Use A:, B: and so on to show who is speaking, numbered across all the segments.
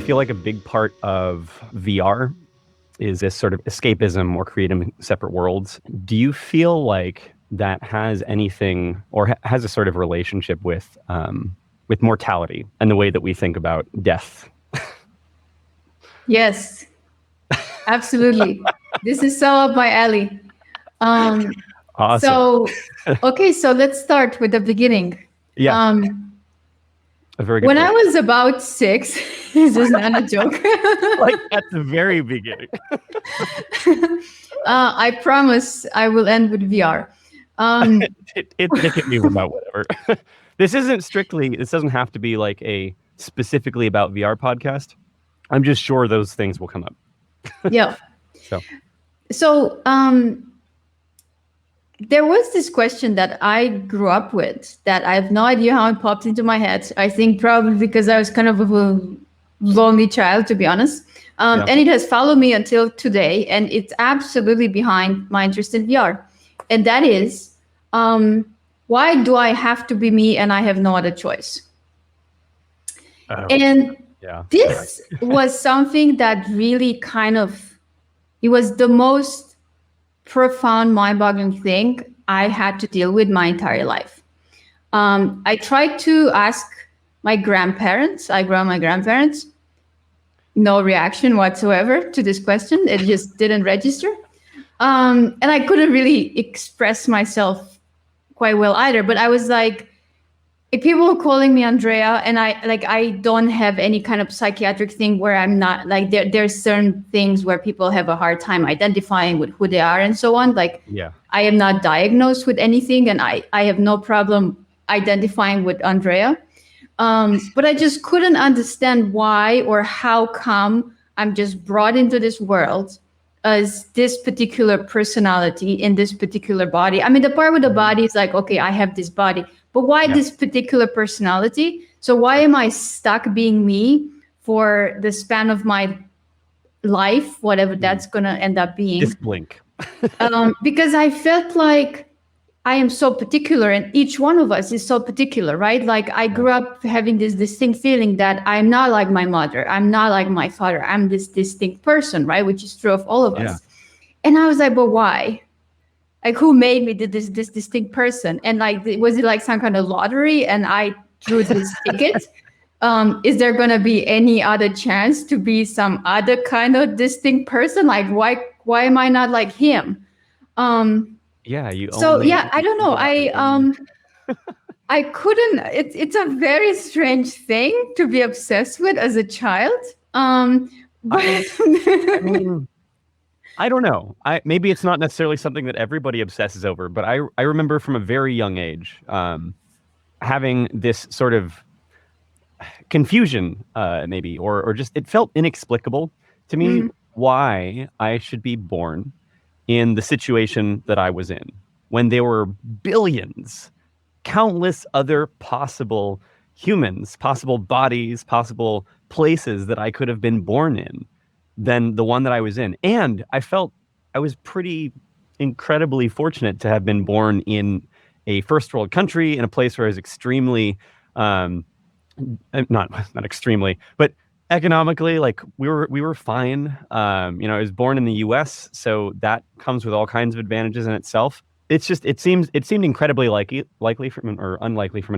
A: feel like a big part of VR is this sort of escapism or creating separate worlds. Do you feel like that has anything or has a sort of relationship with mortality and the way that we think about death?
B: Yes, absolutely. This is so up my alley.
A: Awesome.
B: So let's start with the beginning.
A: Yeah. A very good
B: when
A: point.
B: I was about 6, this is not a joke.
A: Like at the very beginning.
B: I promise I will end with VR.
A: It can be about whatever. This doesn't have to be like a specifically about VR podcast. I'm just sure those things will come up.
B: Yeah. So there was this question that I grew up with that I have no idea how it popped into my head. I think probably because I was kind of a lonely child, to be honest. And it has followed me until today. And it's absolutely behind my interest in VR. And that is, why do I have to be me and I have no other choice? This was something that really it was the most profound, mind-boggling thing I had to deal with my entire life. I tried to ask my grandparents. I grew up with my grandparents. No reaction whatsoever to this question. It just didn't register. And I couldn't really express myself quite well either. But I was like, if people were calling me Andreea, and I don't have any kind of psychiatric thing where I'm not like there's certain things where people have a hard time identifying with who they are and so on. I am not diagnosed with anything, and I have no problem identifying with Andreea. But I just couldn't understand why or how come I'm just brought into this world as this particular personality in this particular body. I mean, the part with the body is like, okay, I have this body. But why this particular personality? So why am I stuck being me for the span of my life, whatever that's going to end up being?
A: Just blink.
B: Because I felt like I am so particular, and each one of us is so particular, right? Like I grew up having this distinct feeling that I'm not like my mother. I'm not like my father. I'm this distinct person, right? Which is true of all of us. And I was like, but why? Like, who made me this distinct person? And like, was it like some kind of lottery and I drew this ticket? Is there going to be any other chance to be some other kind of distinct person? Like, why am I not like him? I don't know. I couldn't. It's a very strange thing to be obsessed with as a child.
A: I don't know. Maybe it's not necessarily something that everybody obsesses over, but I remember from a very young age having this sort of confusion, maybe, or just it felt inexplicable to me why I should be born in the situation that I was in when there were billions, countless other possible humans, possible bodies, possible places that I could have been born in than the one that I was in. And I felt I was pretty incredibly fortunate to have been born in a first world country, in a place where I was extremely, not extremely, but economically, like we were fine. I was born in the US, so that comes with all kinds of advantages in itself. It's just, it seemed incredibly unlikely from an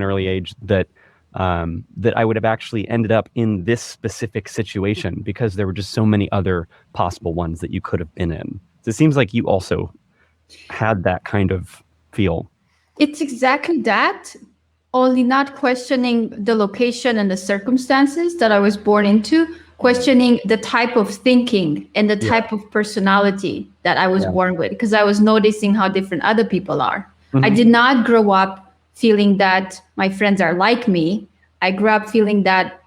A: early age that I would have actually ended up in this specific situation, because there were just so many other possible ones that you could have been in. So it seems like you also had that kind of feel.
B: It's exactly that, only not questioning the location and the circumstances that I was born into, questioning the type of thinking and the type of personality that I was born with, because I was noticing how different other people are. I did not grow up feeling that my friends are like me. I grew up feeling that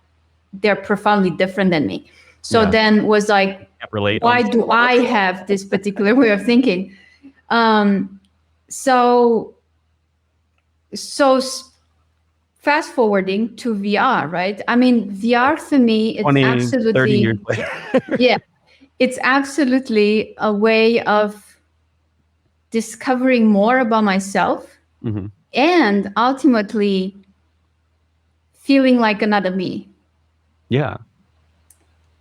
B: they're profoundly different than me. So then was like, why do I have this particular way of thinking? So fast forwarding to VR, right? I mean, VR for me, it's absolutely
A: 30 years later.
B: It's absolutely a way of discovering more about myself and ultimately feeling like another me.
A: Yeah.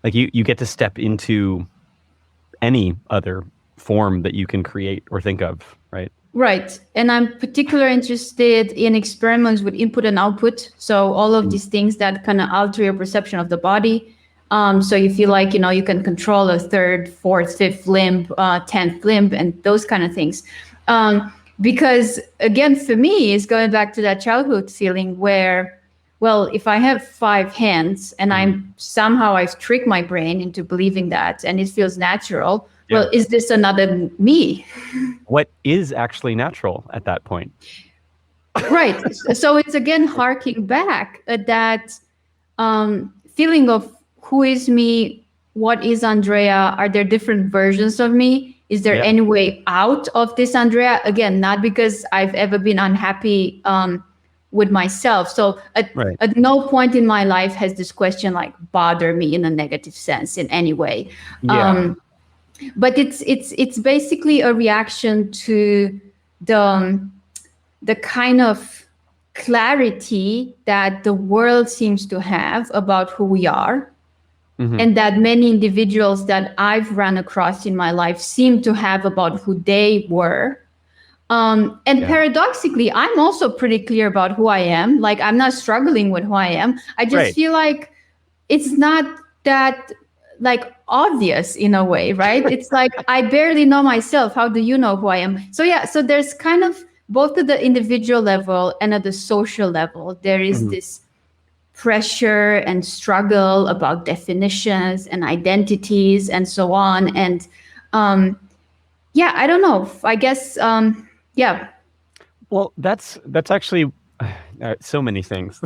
A: Like you get to step into any other form that you can create or think of, right?
B: Right. And I'm particularly interested in experiments with input and output. So all of these things that kind of alter your perception of the body. So you feel like, you can control a third, fourth, fifth limb, 10th limb, and those kind of things. Because again, for me, it's going back to that childhood feeling where, well, if I have 5 hands and I've tricked my brain into believing that and it feels natural, well, is this another me?
A: What is actually natural at that point?
B: Right. So it's again harking back at that feeling of who is me, what is Andreea? Are there different versions of me? Is there any way out of this Andreea? Again, not because I've ever been unhappy with myself. So at no point in my life has this question like bother me in a negative sense in any way. But it's basically a reaction to the kind of clarity that the world seems to have about who we are, and that many individuals that I've run across in my life seem to have about who they were. And paradoxically, I'm also pretty clear about who I am. Like, I'm not struggling with who I am. I just feel like it's not that like obvious in a way, right? It's like I barely know myself. How do you know who I am? So so there's kind of both at the individual level and at the social level, there is this pressure and struggle about definitions and identities and so on. And I don't know. I guess
A: Well, that's actually so many things.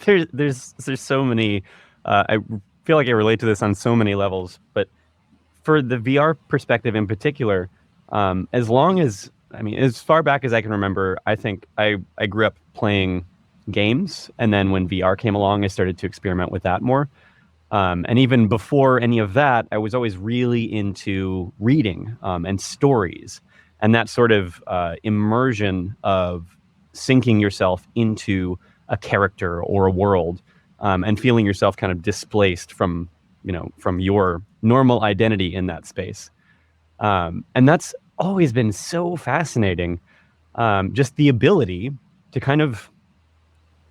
A: there's so many. I feel like I relate to this on so many levels. But for the VR perspective in particular, as long as as far back as I can remember, I think I grew up playing games, and then when VR came along, I started to experiment with that more. And even before any of that, I was always really into reading and stories, and that sort of immersion of sinking yourself into a character or a world, and feeling yourself kind of displaced from your normal identity in that space. And that's always been so fascinating. Just the ability to kind of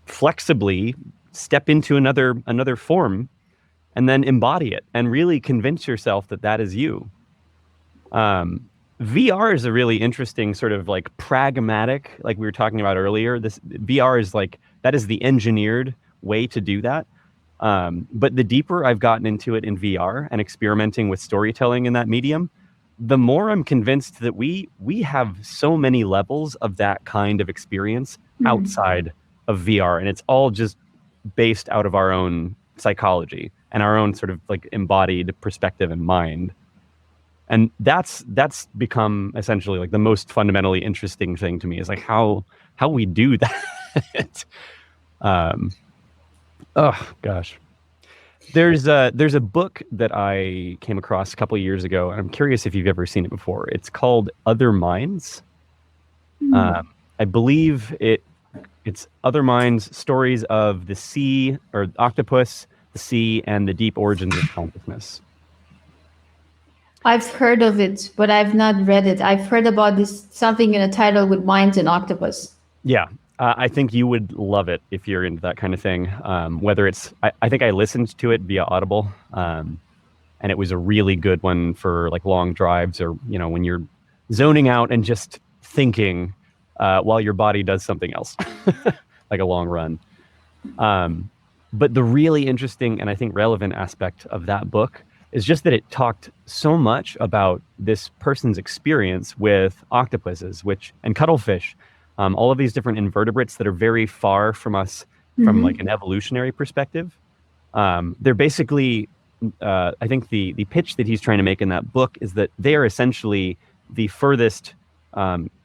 A: flexibly step into another form and then embody it and really convince yourself that that is you. VR is a really interesting sort of like pragmatic, like we were talking about earlier. This VR is like, that is the engineered way to do that. But the deeper I've gotten into it in VR and experimenting with storytelling in that medium, the more I'm convinced that we have so many levels of that kind of experience outside of VR, and it's all just based out of our own psychology and our own sort of like embodied perspective and mind. And that's become essentially like the most fundamentally interesting thing to me, is like how we do that. Oh gosh. There's a book that I came across a couple of years ago, and I'm curious if you've ever seen it before. It's called Other Minds. I believe it's Other Minds: Stories of the Sea, or Octopus, the Sea, and the Deep Origins of Consciousness.
B: I've heard of it, but I've not read it. I've heard about this, something in a title with minds and octopus.
A: Yeah, I think you would love it if you're into that kind of thing. Whether it's, I think I listened to it via Audible, and it was a really good one for like long drives, or when you're zoning out and just thinking while your body does something else, like a long run. But the really interesting and I think relevant aspect of that book is just that it talked so much about this person's experience with octopuses, and cuttlefish, all of these different invertebrates that are very far from us from like an evolutionary perspective. They're basically, I think the pitch that he's trying to make in that book is that they are essentially the furthest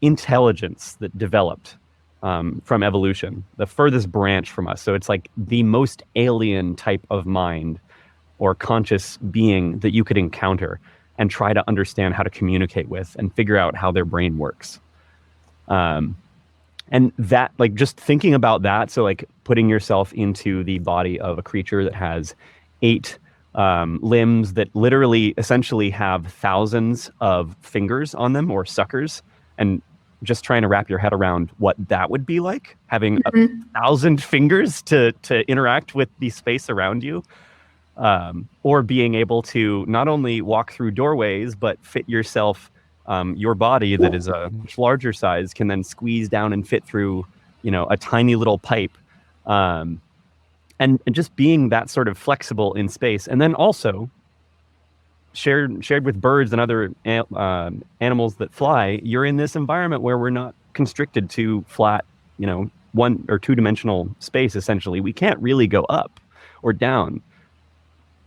A: intelligence that developed from evolution, the furthest branch from us. So it's like the most alien type of mind or conscious being that you could encounter and try to understand how to communicate with and figure out how their brain works. And that, like, just thinking about that, so like putting yourself into the body of a creature that has 8 limbs that literally essentially have thousands of fingers on them or suckers, and just trying to wrap your head around what that would be like, having a thousand fingers to interact with the space around you, or being able to not only walk through doorways but fit yourself, your body that is a much larger size can then squeeze down and fit through, a tiny little pipe. And just being that sort of flexible in space, and then also shared with birds and other animals that fly, you're in this environment where we're not constricted to flat, one or two-dimensional space. Essentially, we can't really go up or down.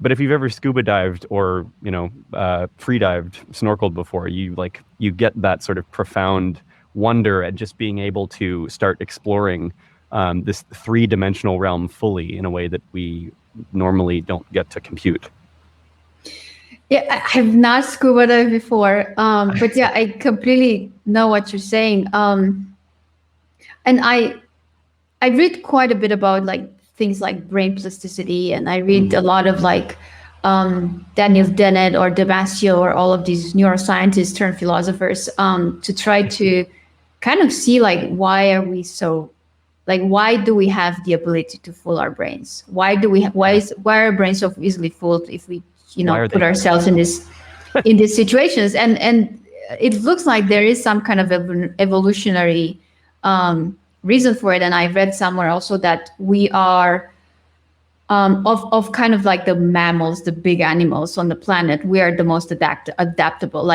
A: But if you've ever scuba dived or free dived, snorkeled before, you get that sort of profound wonder at just being able to start exploring this three-dimensional realm fully in a way that we normally don't get to compute.
B: Yeah, I have not scuba dived before, but yeah, I completely know what you're saying. And I read quite a bit about things like brain plasticity, and I read a lot of Daniel Dennett or Damasio or all of these neuroscientists turned philosophers to try to kind of see why are we so. Why do we have the ability to fool our brains? Why are our brains so easily fooled if we, put ourselves in these situations? And it looks like there is some kind of evolutionary reason for it. And I read somewhere also that we are of kind of like the mammals, the big animals on the planet. We are the most adaptable.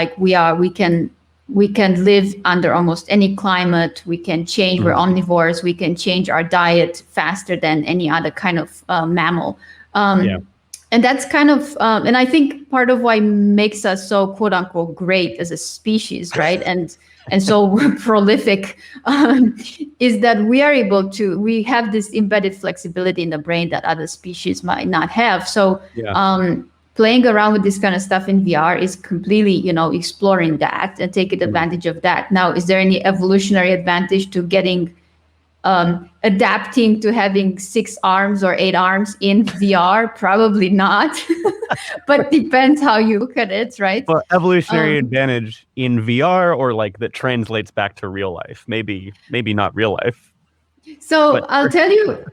B: We can live under almost any climate. We can change. We're omnivores. We can change our diet faster than any other kind of mammal. And that's kind of, and I think part of what makes us so quote unquote great as a species, right? And so prolific is that we have this embedded flexibility in the brain that other species might not have. So playing around with this kind of stuff in VR is completely, exploring that and taking advantage of that. Now, is there any evolutionary advantage to adapting to having 6 arms or 8 arms in VR? Probably not, but depends how you look at it, right?
A: Well, evolutionary advantage in VR, or that translates back to real life. Maybe not real life.
B: So I'll tell you.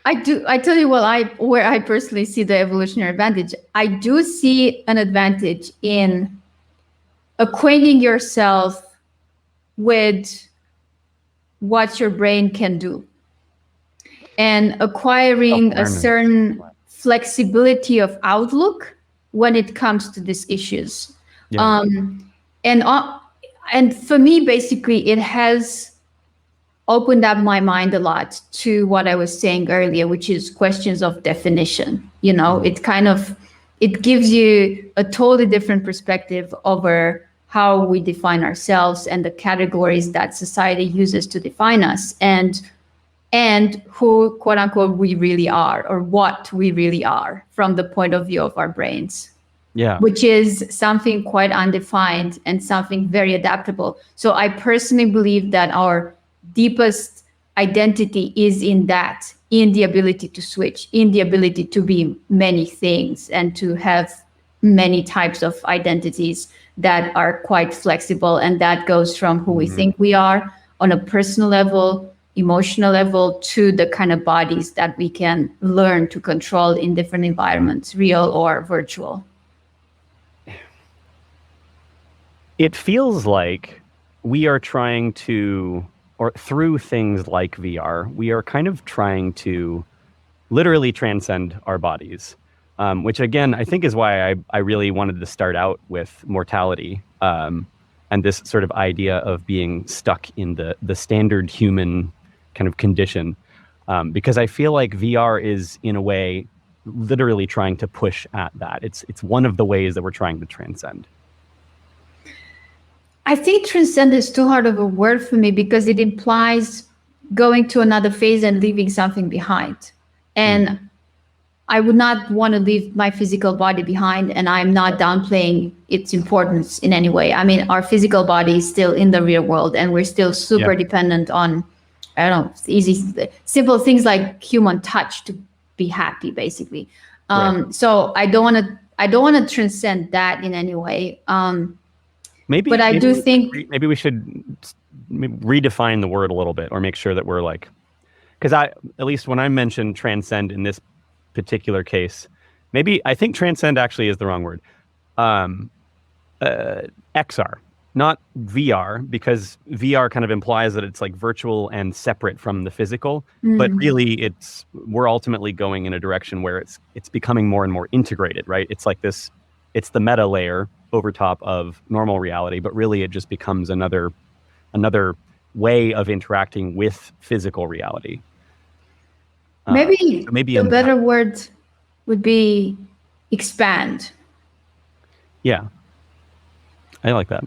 B: I tell you where I personally see the evolutionary advantage. I do see an advantage in acquainting yourself with what your brain can do and acquiring a certain flexibility of outlook when it comes to these issues. And for me, basically, it has opened up my mind a lot to what I was saying earlier, which is questions of definition. It gives you a totally different perspective over how we define ourselves and the categories that society uses to define us, and who, quote unquote, we really are, or what we really are from the point of view of our brains. Yeah. Which is something quite undefined and something very adaptable. So I personally believe that our deepest identity is in the ability to switch, in the ability to be many things and to have many types of identities that are quite flexible. And that goes from who we think we are on a personal level, emotional level, to the kind of bodies that we can learn to control in different environments, real or virtual.
A: It feels like we are trying to, or through things like VR, we are kind of trying to literally transcend our bodies, which again, I think is why I really wanted to start out with mortality, and this sort of idea of being stuck in the standard human kind of condition, because I feel like VR is, in a way, literally trying to push at that. It's one of the ways that we're trying to transcend.
B: I think transcend is too hard of a word for me because it implies going to another phase and leaving something behind. And I would not want to leave my physical body behind, and I'm not downplaying its importance in any way. I mean, our physical body is still in the real world, and we're still super dependent on, simple things like human touch to be happy, basically. So I don't want to transcend that in any way. But I do think
A: maybe we should redefine the word a little bit, or make sure that we're like, because at least when I mentioned transcend in this particular case, I think transcend actually is the wrong word. XR, not VR, because VR kind of implies that it's like virtual and separate from the physical. But really, we're ultimately going in a direction where it's becoming more and more integrated, right? It's like this, it's the meta layer over top of normal reality, but really it just becomes another way of interacting with physical reality.
B: Maybe the better word would be expand.
A: Yeah, I like that.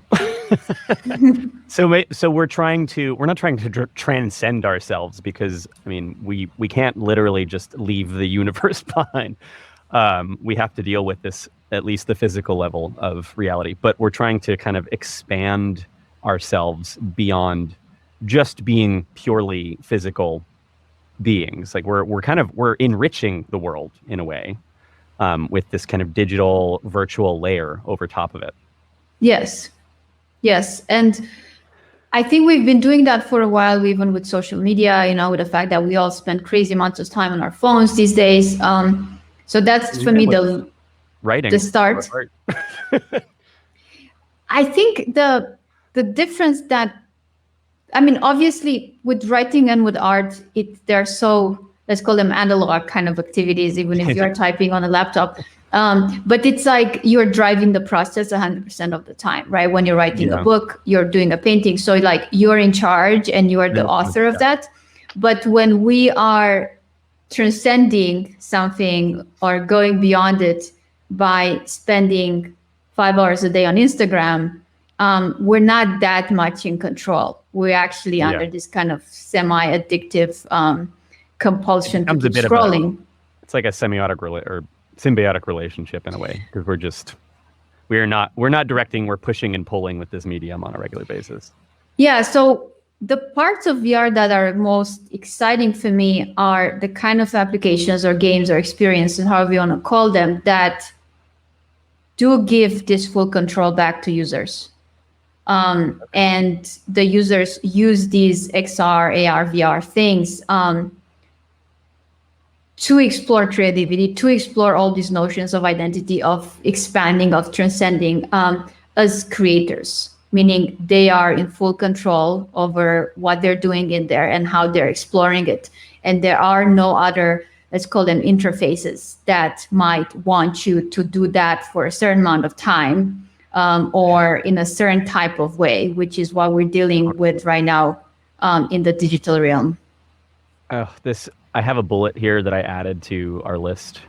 A: So we're not trying to transcend ourselves, because I mean we can't literally just leave the universe behind. We have to deal with this, at least the physical level of reality, but we're trying to kind of expand ourselves beyond just being purely physical beings. Like we're enriching the world in a way, with this kind of digital virtual layer over top of it.
B: Yes. And I think we've been doing that for a while, even with social media, with the fact that we all spend crazy amounts of time on our phones these days. So that's for me the start. I think the difference that, I mean, obviously with writing and with art, they're so, let's call them analog kind of activities, even if you're typing on a laptop. But it's like you're driving the process 100% of the time, right? When you're writing a book, you're doing a painting. So like you're in charge and you are the author of that. But when we are transcending something or going beyond it by spending 5 hours a day on Instagram, we're not that much in control. We're actually under this kind of semi-addictive compulsion to keep scrolling.
A: It's like a symbiotic relationship in a way, because we're not directing, we're pushing and pulling with this medium on a regular basis.
B: Yeah, so the parts of VR that are most exciting for me are the kind of applications or games or experiences, however you want to call them, that do give this full control back to users. And the users use these XR, AR, VR things to explore creativity, to explore all these notions of identity, of expanding, of transcending as creators, meaning they are in full control over what they're doing in there and how they're exploring it. And there are no other, let's call them interfaces, that might want you to do that for a certain amount of time or in a certain type of way, which is what we're dealing with right now in the digital realm.
A: I have a bullet here that I added to our list,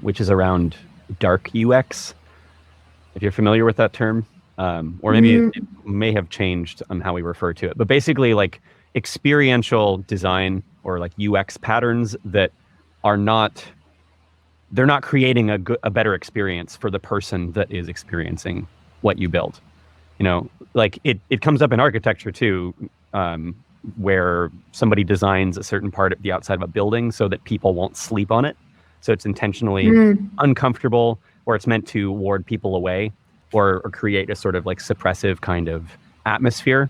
A: which is around dark UX. If you're familiar with that term, or maybe it may have changed on how we refer to it, but basically like experiential design or like UX patterns that they're not creating a better experience for the person that is experiencing what you build. Like it comes up in architecture too, where somebody designs a certain part of the outside of a building so that people won't sleep on it. So it's intentionally uncomfortable, or it's meant to ward people away, or create a sort of like suppressive kind of atmosphere.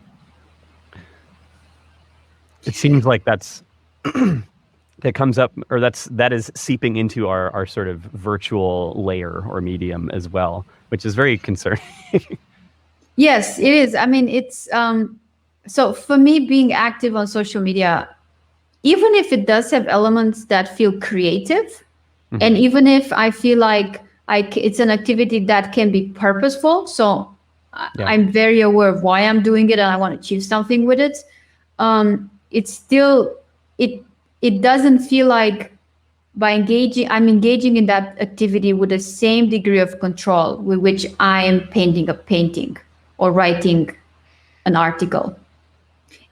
A: It seems like that's that comes up, or that is seeping into our sort of virtual layer or medium as well, which is very concerning.
B: Yes, it is. I mean, it's so for me, being active on social media, even if it does have elements that feel creative, and even if I feel like it's an activity that can be purposeful, so I'm very aware of why I'm doing it and I want to achieve something with it, it's still, it doesn't feel like I'm engaging in that activity with the same degree of control with which I am painting a painting or writing an article.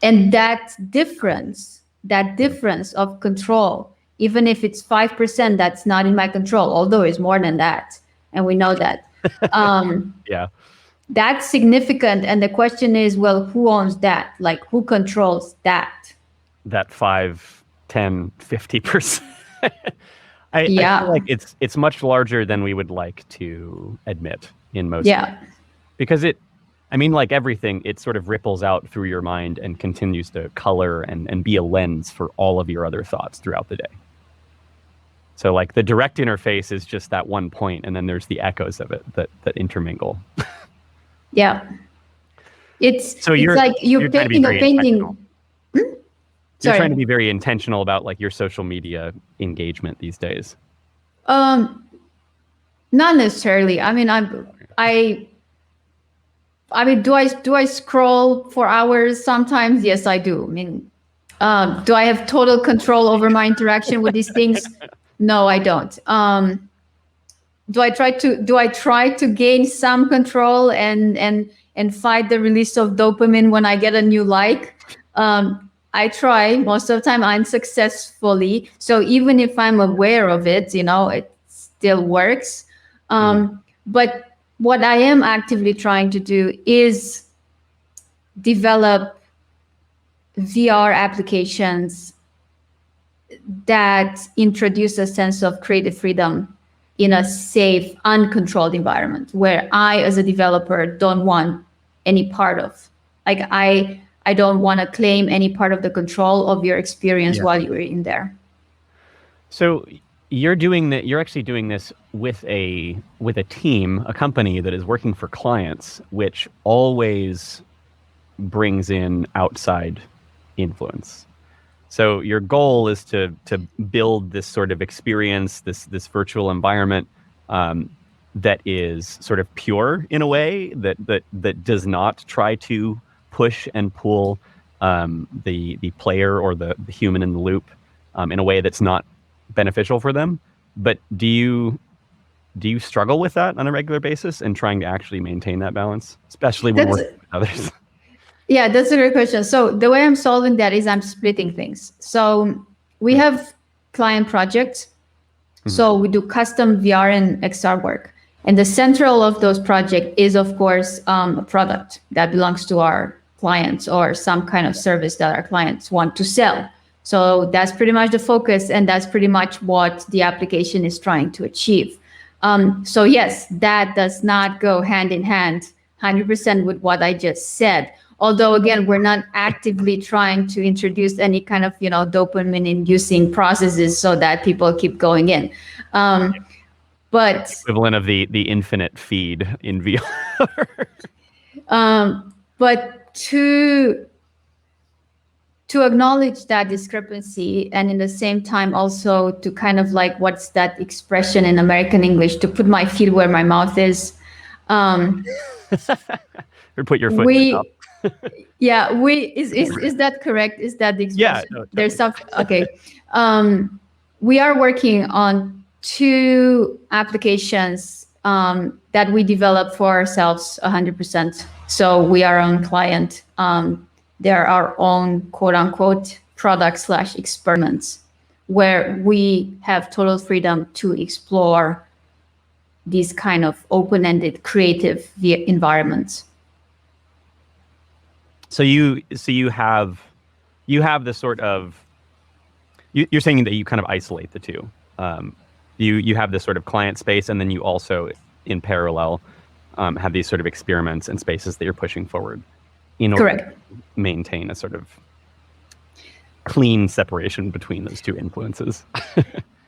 B: And that difference of control, even if it's 5%, that's not in my control, although it's more than that. And we know that. That's significant. And the question is, well, who owns that? Like, who controls that?
A: That 5, 10, 50%. I feel like
B: Yeah.
A: it's much larger than we would like to admit in most
B: Yeah.
A: cases. Because I mean, like everything, it sort of ripples out through your mind and continues to color and be a lens for all of your other thoughts throughout the day. So like the direct interface is just that one point, and then there's the echoes of it that intermingle.
B: Yeah.
A: So
B: It's like
A: you're
B: you're
A: trying to be
B: painting a
A: very intentional.
B: painting.
A: You're trying to
B: Sorry.
A: be very intentional about like your social media engagement these days.
B: Um, Not necessarily. I mean, I I mean, do I scroll for hours sometimes? Yes, I do. I mean, do I have total control over my interaction with these things? No, I don't. Do I try to gain some control and fight the release of dopamine when I get a new like? I try most of the time unsuccessfully. So even if I'm aware of it, it still works. But what I am actively trying to do is develop VR applications that introduce a sense of creative freedom in a safe, uncontrolled environment where I, as a developer, don't want any part of. Like I don't want to claim any part of the control of your experience
A: Yeah.
B: while you're in there.
A: So you're doing that. You're actually doing this with a team, a company that is working for clients, which always brings in outside influence. So your goal is to build this sort of experience, this virtual environment that is sort of pure in a way that does not try to push and pull the player or the human in the loop in a way that's not beneficial for them. But do you struggle with that on a regular basis and trying to actually maintain that balance, especially when
B: That's
A: working with others?
B: Yeah, that's a great question. So the way I'm solving that is I'm splitting things. So we have client projects. So we do custom VR and XR work. And the central of those projects is, of course, a product that belongs to our clients or some kind of service that our clients want to sell. So that's pretty much the focus, and that's pretty much what the application is trying to achieve. So yes, that does not go hand in hand 100% with what I just said. Although again, we're not actively trying to introduce any kind of dopamine inducing processes so that people keep going in. But
A: Equivalent of the infinite feed in VR.
B: but to acknowledge that discrepancy, and in the same time also to kind of like, what's that expression in American English, to put my feet where my mouth is.
A: Or put your foot in your mouth.
B: Yeah, is that correct? Is that the
A: Yeah,
B: expression?
A: no, totally.
B: There's some. Okay. We are working on 2 applications that we develop for ourselves 100%. So we are our own client. They're our own quote unquote product / experiments where we have total freedom to explore these kind of open-ended creative environments.
A: So you have this sort of you're saying that you kind of isolate the two. You have this sort of client space, and then you also, in parallel, have these sort of experiments and spaces that you're pushing forward in order
B: Correct.
A: to maintain a sort of clean separation between those two influences.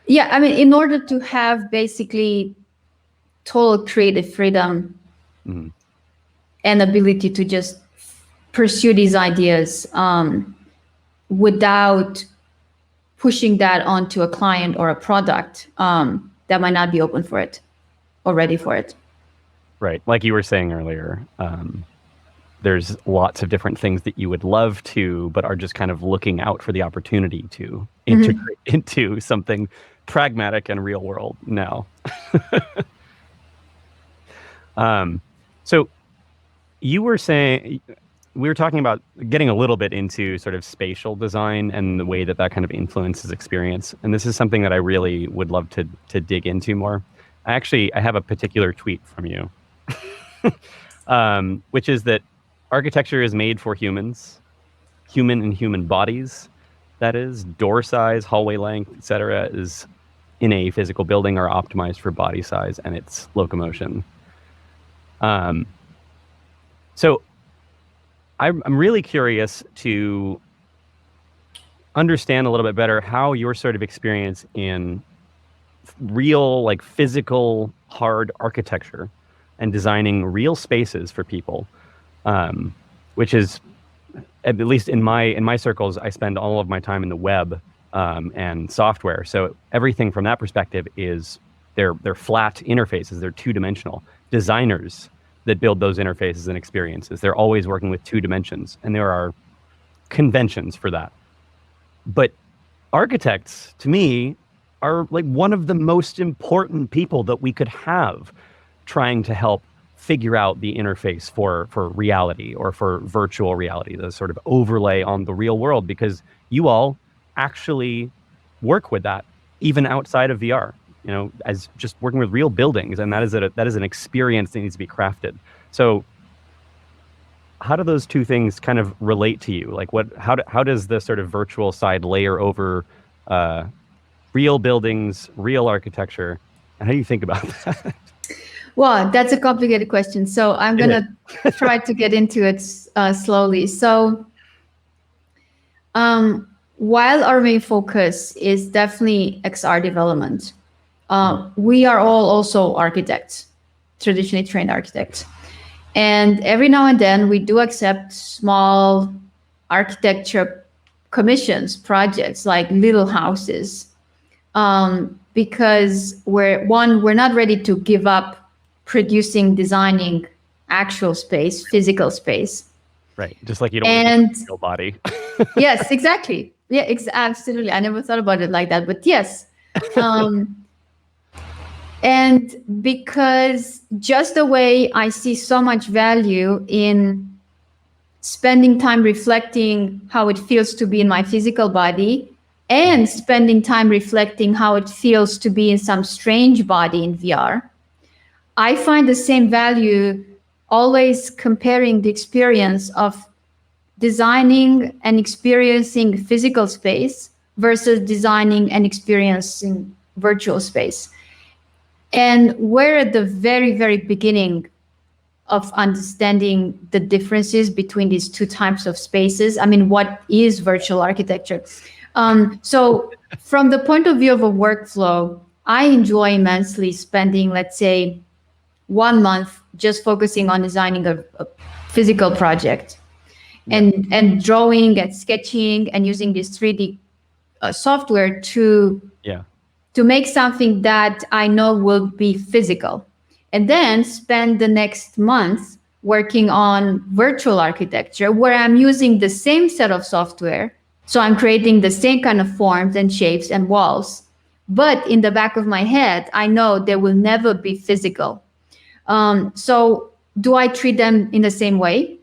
B: Yeah, I mean, in order to have basically total creative freedom and ability to just pursue these ideas without pushing that onto a client or a product that might not be open for it or ready for it.
A: Right. Like you were saying earlier, there's lots of different things that you would love to, but are just kind of looking out for the opportunity to integrate into something pragmatic and real world now. So you were saying, we were talking about getting a little bit into sort of spatial design and the way that that kind of influences experience. And this is something that I really would love to dig into more. I have a particular tweet from you, which is that architecture is made for humans, human and human bodies. That is, door size, hallway length, etc., is in a physical building are optimized for body size and its locomotion. So I'm really curious to understand a little bit better how your sort of experience in real, like physical, hard architecture and designing real spaces for people, which is, at least in my circles, I spend all of my time in the web and software. So everything from that perspective is they're flat interfaces. They're two-dimensional. Designers that build those interfaces and experiences, they're always working with two dimensions, and there are conventions for that. But architects, to me, are like one of the most important people that we could have trying to help figure out the interface for reality or for virtual reality, the sort of overlay on the real world, because you all actually work with that even outside of VR, you know, as just working with real buildings, and that is an experience that needs to be crafted. So how do those two things kind of relate to you? Like how does the sort of virtual side layer over real buildings, real architecture, and how do you think about that?
B: Well, that's a complicated question. So I'm going to try to get into it slowly. So while our main focus is definitely XR development, we are all also architects, traditionally trained architects. And every now and then we do accept small architecture commissions, projects like little houses, because we're not ready to give up designing actual space, physical space.
A: Right. Just like you don't want to your body.
B: Yes, exactly. Yeah, absolutely. I never thought about it like that, but yes. And because just the way I see so much value in spending time reflecting how it feels to be in my physical body and spending time reflecting how it feels to be in some strange body in VR, I find the same value always comparing the experience of designing and experiencing physical space versus designing and experiencing virtual space. And we're at the very, very beginning of understanding the differences between these two types of spaces. I mean, what is virtual architecture? So from the point of view of a workflow, I enjoy immensely spending, let's say, 1 month just focusing on designing a physical project and drawing and sketching and using this 3D software to make something that I know will be physical. And then spend the next month working on virtual architecture where I'm using the same set of software. So I'm creating the same kind of forms and shapes and walls. But in the back of my head, I know they will never be physical. So do I treat them in the same way?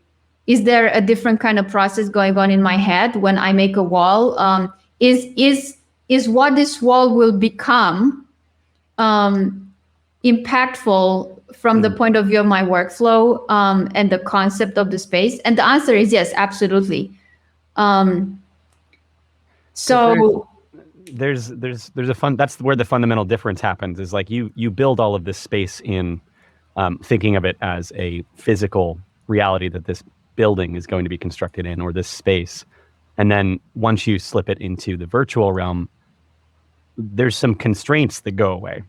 B: Is there a different kind of process going on in my head when I make a wall? Is what this wall will become impactful from the point of view of my workflow and the concept of the space? And the answer is yes, absolutely. So
A: there's that's where the fundamental difference happens, is like you build all of this space in thinking of it as a physical reality that this building is going to be constructed in, or this space. And then once you slip it into the virtual realm, there's some constraints that go away,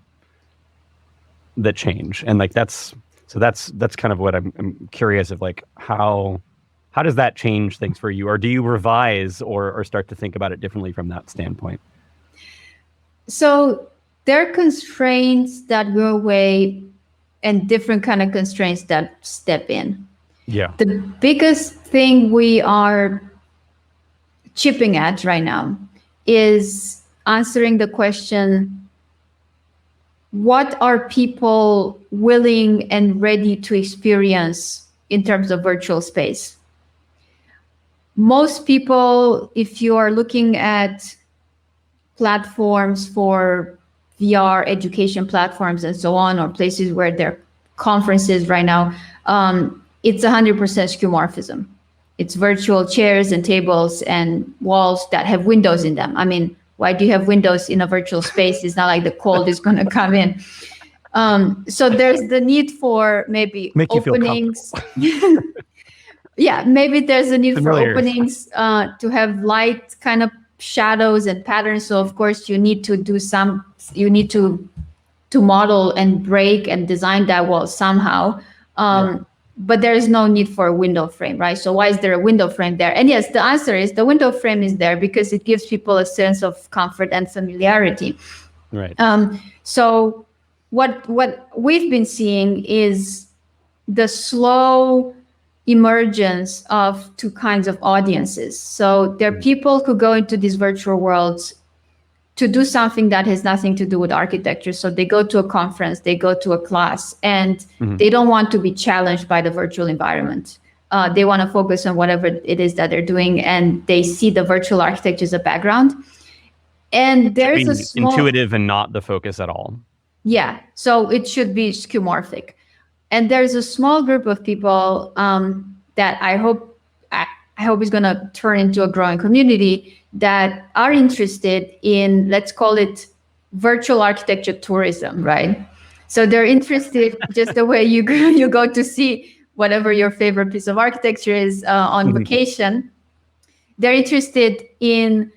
A: that change. And like that's kind of what I'm curious of, like how does that change things for you? Or do you revise or start to think about it differently from that standpoint?
B: So there are constraints that go away and different kind of constraints that step in.
A: Yeah.
B: The biggest thing we are chipping at right now is answering the question, what are people willing and ready to experience in terms of virtual space? Most people, if you are looking at platforms for VR education platforms and so on, or places where there are conferences right now, it's 100% skeuomorphism. It's virtual chairs and tables and walls that have windows in them. I mean, Why do you have windows in a virtual space? It's not like the cold is going to come in. So there's the need for maybe
A: Make you feel
B: openings. Yeah, maybe there's a need for
A: Familiar.
B: openings to have light kind of shadows and patterns. So of course you need to do some, you need to model and break and design that wall somehow. But there is no need for a window frame, right? So why is there a window frame there? And yes, the answer is the window frame is there because it gives people a sense of comfort and familiarity.
A: Right.
B: So what we've been seeing is the slow emergence of two kinds of audiences. So there are people who go into these virtual worlds to do something that has nothing to do with architecture. So they go to a conference, they go to a class, and they don't want to be challenged by the virtual environment. They want to focus on whatever it is that they're doing, and they see the virtual architecture as a background. And there's a small,
A: intuitive and not the focus at all.
B: Yeah, so it should be skeuomorphic. And there's a small group of people that I hope is going to turn into a growing community that are interested in, let's call it virtual architecture tourism, right? So they're interested just the way you go to see whatever your favorite piece of architecture is on vacation. They're interested in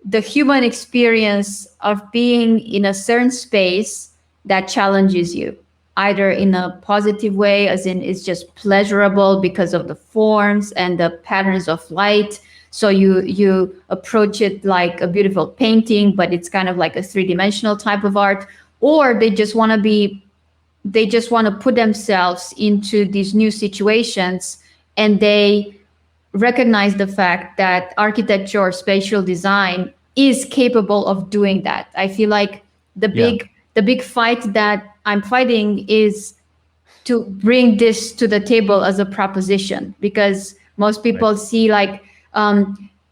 B: the human experience of being in a certain space that challenges you, either in a positive way, as in it's just pleasurable because of the forms and the patterns of light. So you approach it like a beautiful painting, but it's kind of like a three-dimensional type of art. Or they just want to put themselves into these new situations, and they recognize the fact that architecture or spatial design is capable of doing that. I feel like the big fight that I'm fighting is to bring this to the table as a proposition, because most people see like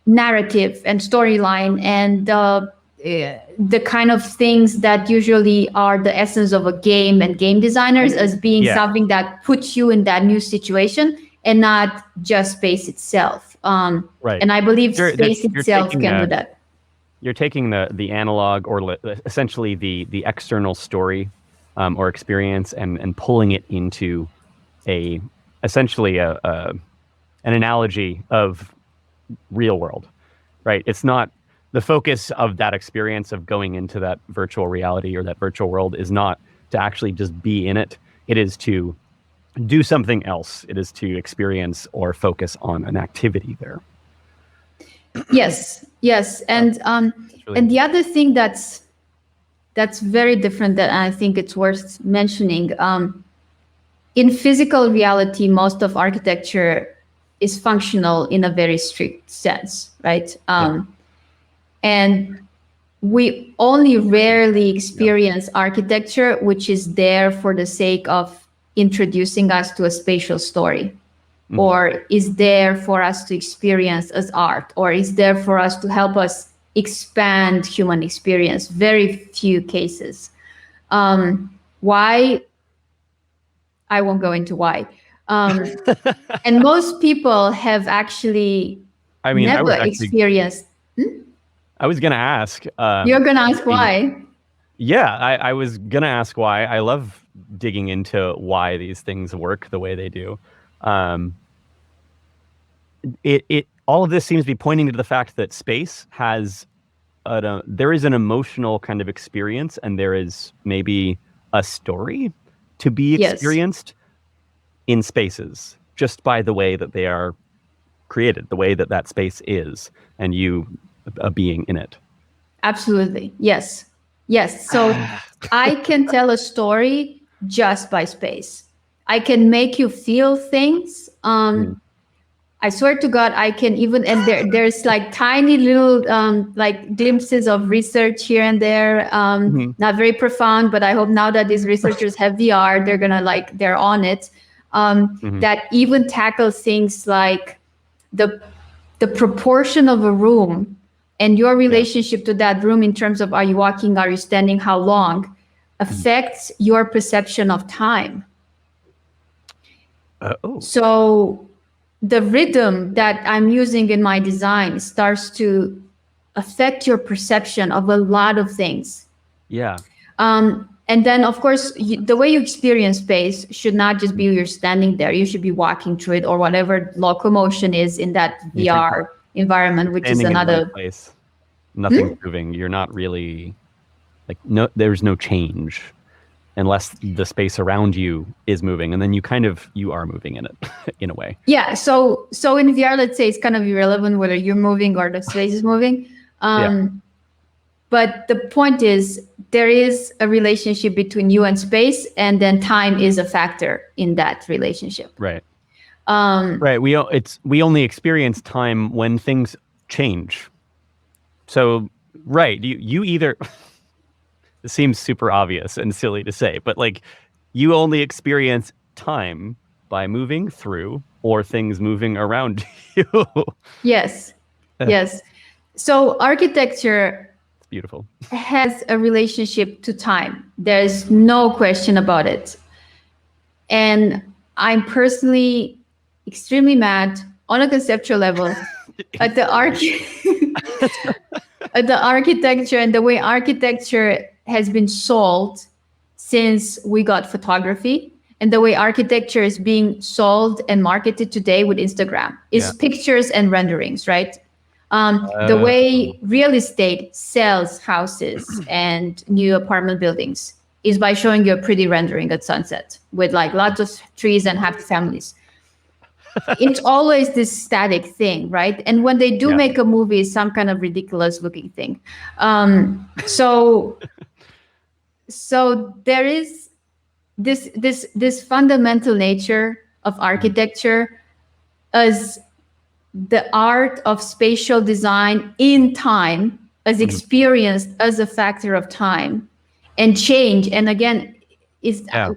B: narrative and storyline and the kind of things that usually are the essence of a game and game designers as being something that puts you in that new situation and not just space itself. And I believe space itself can do that.
A: You're taking the analog or essentially the external story or experience and pulling it into essentially an analogy of real world, right? It's not the focus of that experience of going into that virtual reality or that virtual world is not to actually just be in it. It is to do something else. It is to experience or focus on an activity there.
B: Yes, and and the other thing that's very different that I think it's worth mentioning. In physical reality, most of architecture is functional in a very strict sense, right? And we only rarely experience architecture which is there for the sake of introducing us to a spatial story, or is there for us to experience as art, or is there for us to help us expand human experience. Very few cases. Why? I won't go into why. And most people have actually never experienced.
A: I was going to ask.
B: You're going to ask why?
A: Yeah, I was going to ask why. I love digging into why these things work the way they do. All of this seems to be pointing to the fact that space has there is an emotional kind of experience, and there is maybe a story to be experienced in spaces just by the way that they are created, the way that that space is, and you being in it. Absolutely.
B: Yes. So I can tell a story just by space. I can make you feel things. I swear to God, I can even, and there's like tiny little like glimpses of research here and there, not very profound, but I hope now that these researchers have VR, they're on it, that even tackle things like the proportion of a room and your relationship to that room in terms of are you walking, are you standing, how long, affects your perception of time. So the rhythm that I'm using in my design starts to affect your perception of a lot of things.
A: Yeah.
B: And then, of course, the way you experience space should not just be you're standing there. You should be walking through it, or whatever locomotion is in that
A: If you're
B: VR environment, which is
A: standing in one
B: another.
A: place, nothing's moving. You're not really like, no, there's no change unless the space around you is moving, and then you are moving in it in a way.
B: Yeah. So in VR, let's say it's kind of irrelevant whether you're moving or the space is moving. But the point is, there is a relationship between you and space, and then time is a factor in that relationship.
A: Right. Right. We only experience time when things change. So, right. You either it seems super obvious and silly to say, but like, you only experience time by moving through or things moving around you.
B: Yes. Yes. So architecture,
A: it's beautiful,
B: has a relationship to time. There's no question about it. And I'm personally extremely mad on a conceptual level at the at the architecture and the way architecture has been sold since we got photography, and the way architecture is being sold and marketed today with Instagram is pictures and renderings, right? The way real estate sells houses and new apartment buildings is by showing you a pretty rendering at sunset with like lots of trees and happy families. It's always this static thing, right? And when they do make a movie, it's some kind of ridiculous looking thing. So there is this fundamental nature of architecture as the art of spatial design in time, as experienced as a factor of time and change. And again,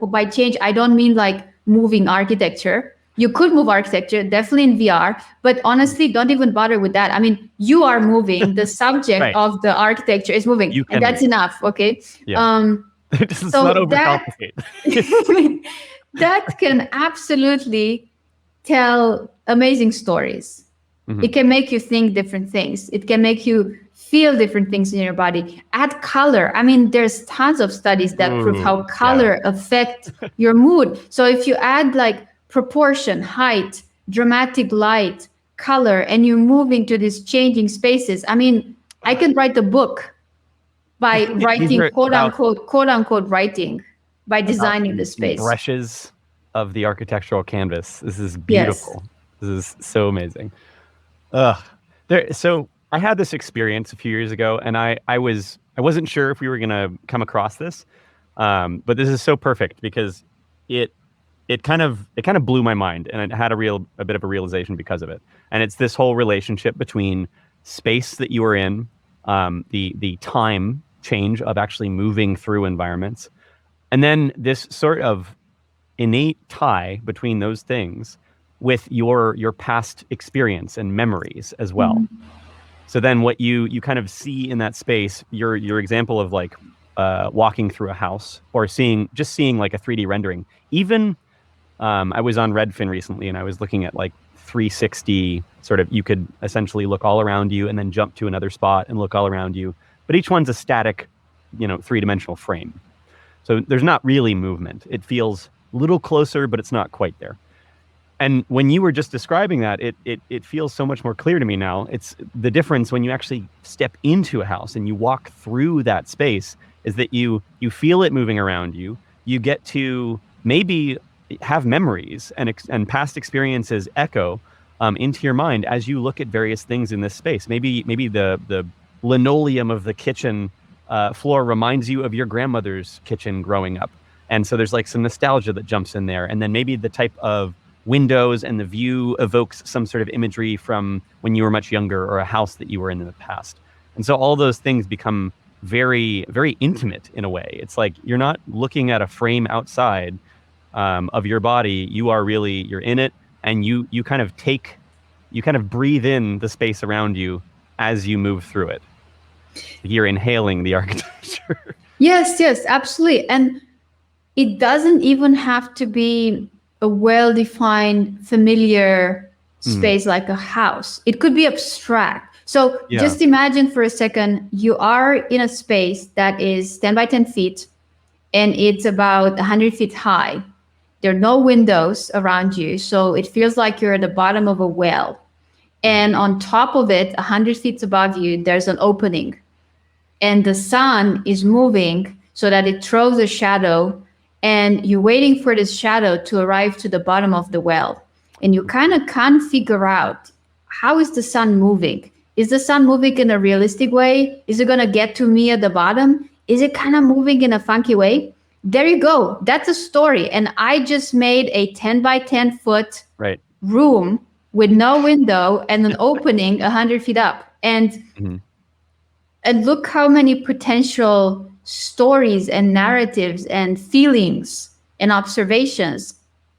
B: by change, I don't mean like moving architecture. You could move architecture, definitely in VR, but honestly, don't even bother with that. I mean, you are moving, the subject of the architecture is moving, and that's enough, okay?
A: Yeah. It's
B: so
A: not overcomplicate.
B: That can absolutely tell amazing stories. It can make you think different things. It can make you feel different things in your body. Add color. I mean, there's tons of studies that prove how color affects your mood. So if you add like proportion, height, dramatic light, color, and you're moving to these changing spaces, I mean, I can write a book by writing quote unquote writing, by designing the space.
A: Brushes of the architectural canvas. This is beautiful. This is so amazing. So I had this experience a few years ago, and I wasn't sure if we were gonna come across this, but this is so perfect because it kind of blew my mind, and it had a bit of a realization because of it. And it's this whole relationship between space that you are in, the time change of actually moving through environments, and then this sort of innate tie between those things with your past experience and memories as well. So then what you kind of see in that space, your example of like walking through a house or seeing like a 3D rendering. Even I was on Redfin recently, and I was looking at like 360 sort of, you could essentially look all around you and then jump to another spot and look all around you. But each one's a static, 3-dimensional frame. So there's not really movement. It feels a little closer, but it's not quite there. And when you were just describing that, it feels so much more clear to me now. It's the difference when you actually step into a house and you walk through that space is that you feel it moving around you. You get to maybe have memories and past experiences echo into your mind as you look at various things in this space. Maybe the linoleum of the kitchen floor reminds you of your grandmother's kitchen growing up. And so there's like some nostalgia that jumps in there. And then maybe the type of windows and the view evokes some sort of imagery from when you were much younger or a house that you were in the past. And so all those things become very, very intimate in a way. It's like you're not looking at a frame outside of your body. You're in it, and you kind of breathe in the space around you as you move through it. You're inhaling the architecture.
B: Yes, absolutely. And it doesn't even have to be a well-defined, familiar space like a house. It could be abstract. So
A: Yeah.
B: just imagine for a second, you are in a space that is 10 by 10 feet and it's about 100 feet high. There are no windows around you, so it feels like you're at the bottom of a well. And on top of it, 100 feet above you, there's an opening. And the sun is moving so that it throws a shadow, and you're waiting for this shadow to arrive to the bottom of the well. And you kind of can't figure out, how is the sun moving? Is the sun moving in a realistic way? Is it going to get to me at the bottom? Is it kind of moving in a funky way? There you go. That's a story. And I just made a 10 by 10 foot
A: Right.
B: room with no window and an opening 100 feet up.
A: Mhm.
B: And look how many potential stories and narratives and feelings and observations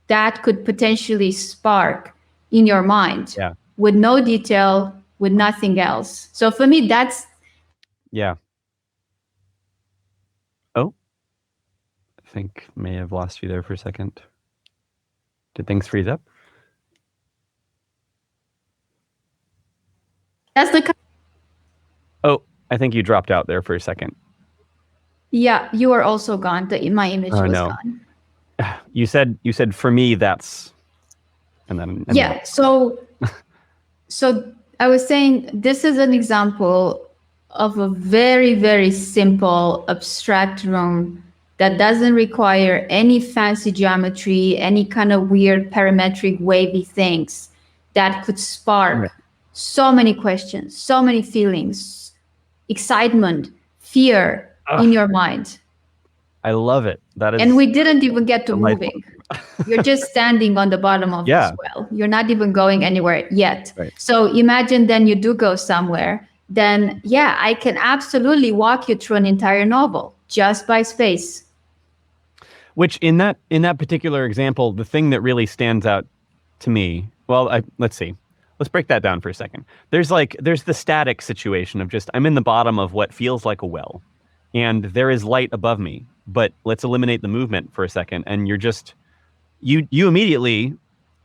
B: that could potentially spark in your mind
A: Yeah.
B: with no detail, with nothing else. So for me, that's
A: Yeah. Oh, I think may have lost you there for a second. Did things freeze up?
B: the
A: Oh, I think you dropped out there for a second.
B: yeah, you are also gone. My image
A: Oh
B: was
A: no.
B: gone.
A: You said for me that's and
B: Yeah. So I was saying this is an example of a very, very simple abstract room that doesn't require any fancy geometry, any kind of weird parametric wavy things that could spark
A: Right.
B: so many questions, so many feelings, excitement, fear
A: Ugh.
B: in your mind.
A: I love it. That is,
B: And we didn't even get to
A: delightful.
B: moving. You're just standing on the bottom of
A: Yeah.
B: this well. You're not even going anywhere yet.
A: Right.
B: So imagine then you do go somewhere. Then, yeah, I can absolutely walk you through an entire novel just by space.
A: Which in that particular example, the thing that really stands out to me, well, let's see. Let's break that down for a second. There's the static situation of just I'm in the bottom of what feels like a well, and there is light above me. But let's eliminate the movement for a second, and you're just you immediately,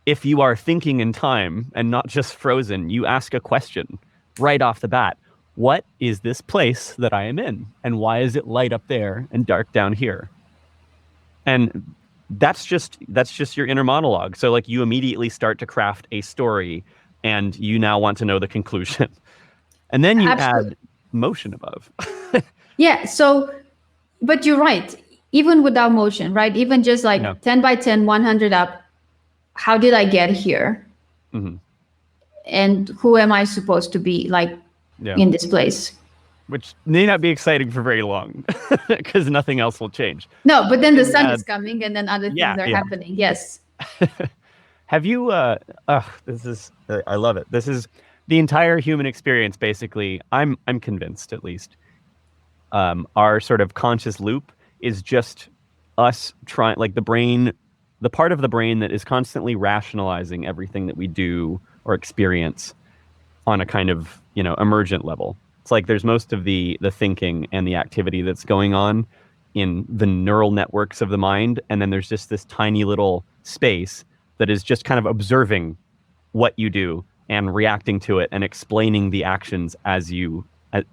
A: if you are thinking in time and not just frozen, you ask a question right off the bat. What is this place that I am in? And why is it light up there and dark down here? And that's just your inner monologue. So like you immediately start to craft a story and you now want to know the conclusion. And then you
B: Absolutely.
A: add motion above.
B: Yeah. So, but you're right. Even without motion, right? Even just like
A: Yeah.
B: 10 by 10, 100 up. How did I get here?
A: Mhm.
B: And who am I supposed to be like
A: Yeah.
B: in this place?
A: Which may not be exciting for very long because nothing else will change.
B: No, but then the sun is coming and then other things
A: Yeah,
B: are
A: yeah.
B: happening. Yes.
A: Have you this is I love it. This is the entire human experience basically. I'm convinced at least. Our sort of conscious loop is just us trying, like the part of the brain that is constantly rationalizing everything that we do or experience on a kind of, emergent level. It's like there's most of the thinking and the activity that's going on in the neural networks of the mind, and then there's just this tiny little space that is just kind of observing what you do and reacting to it and explaining the actions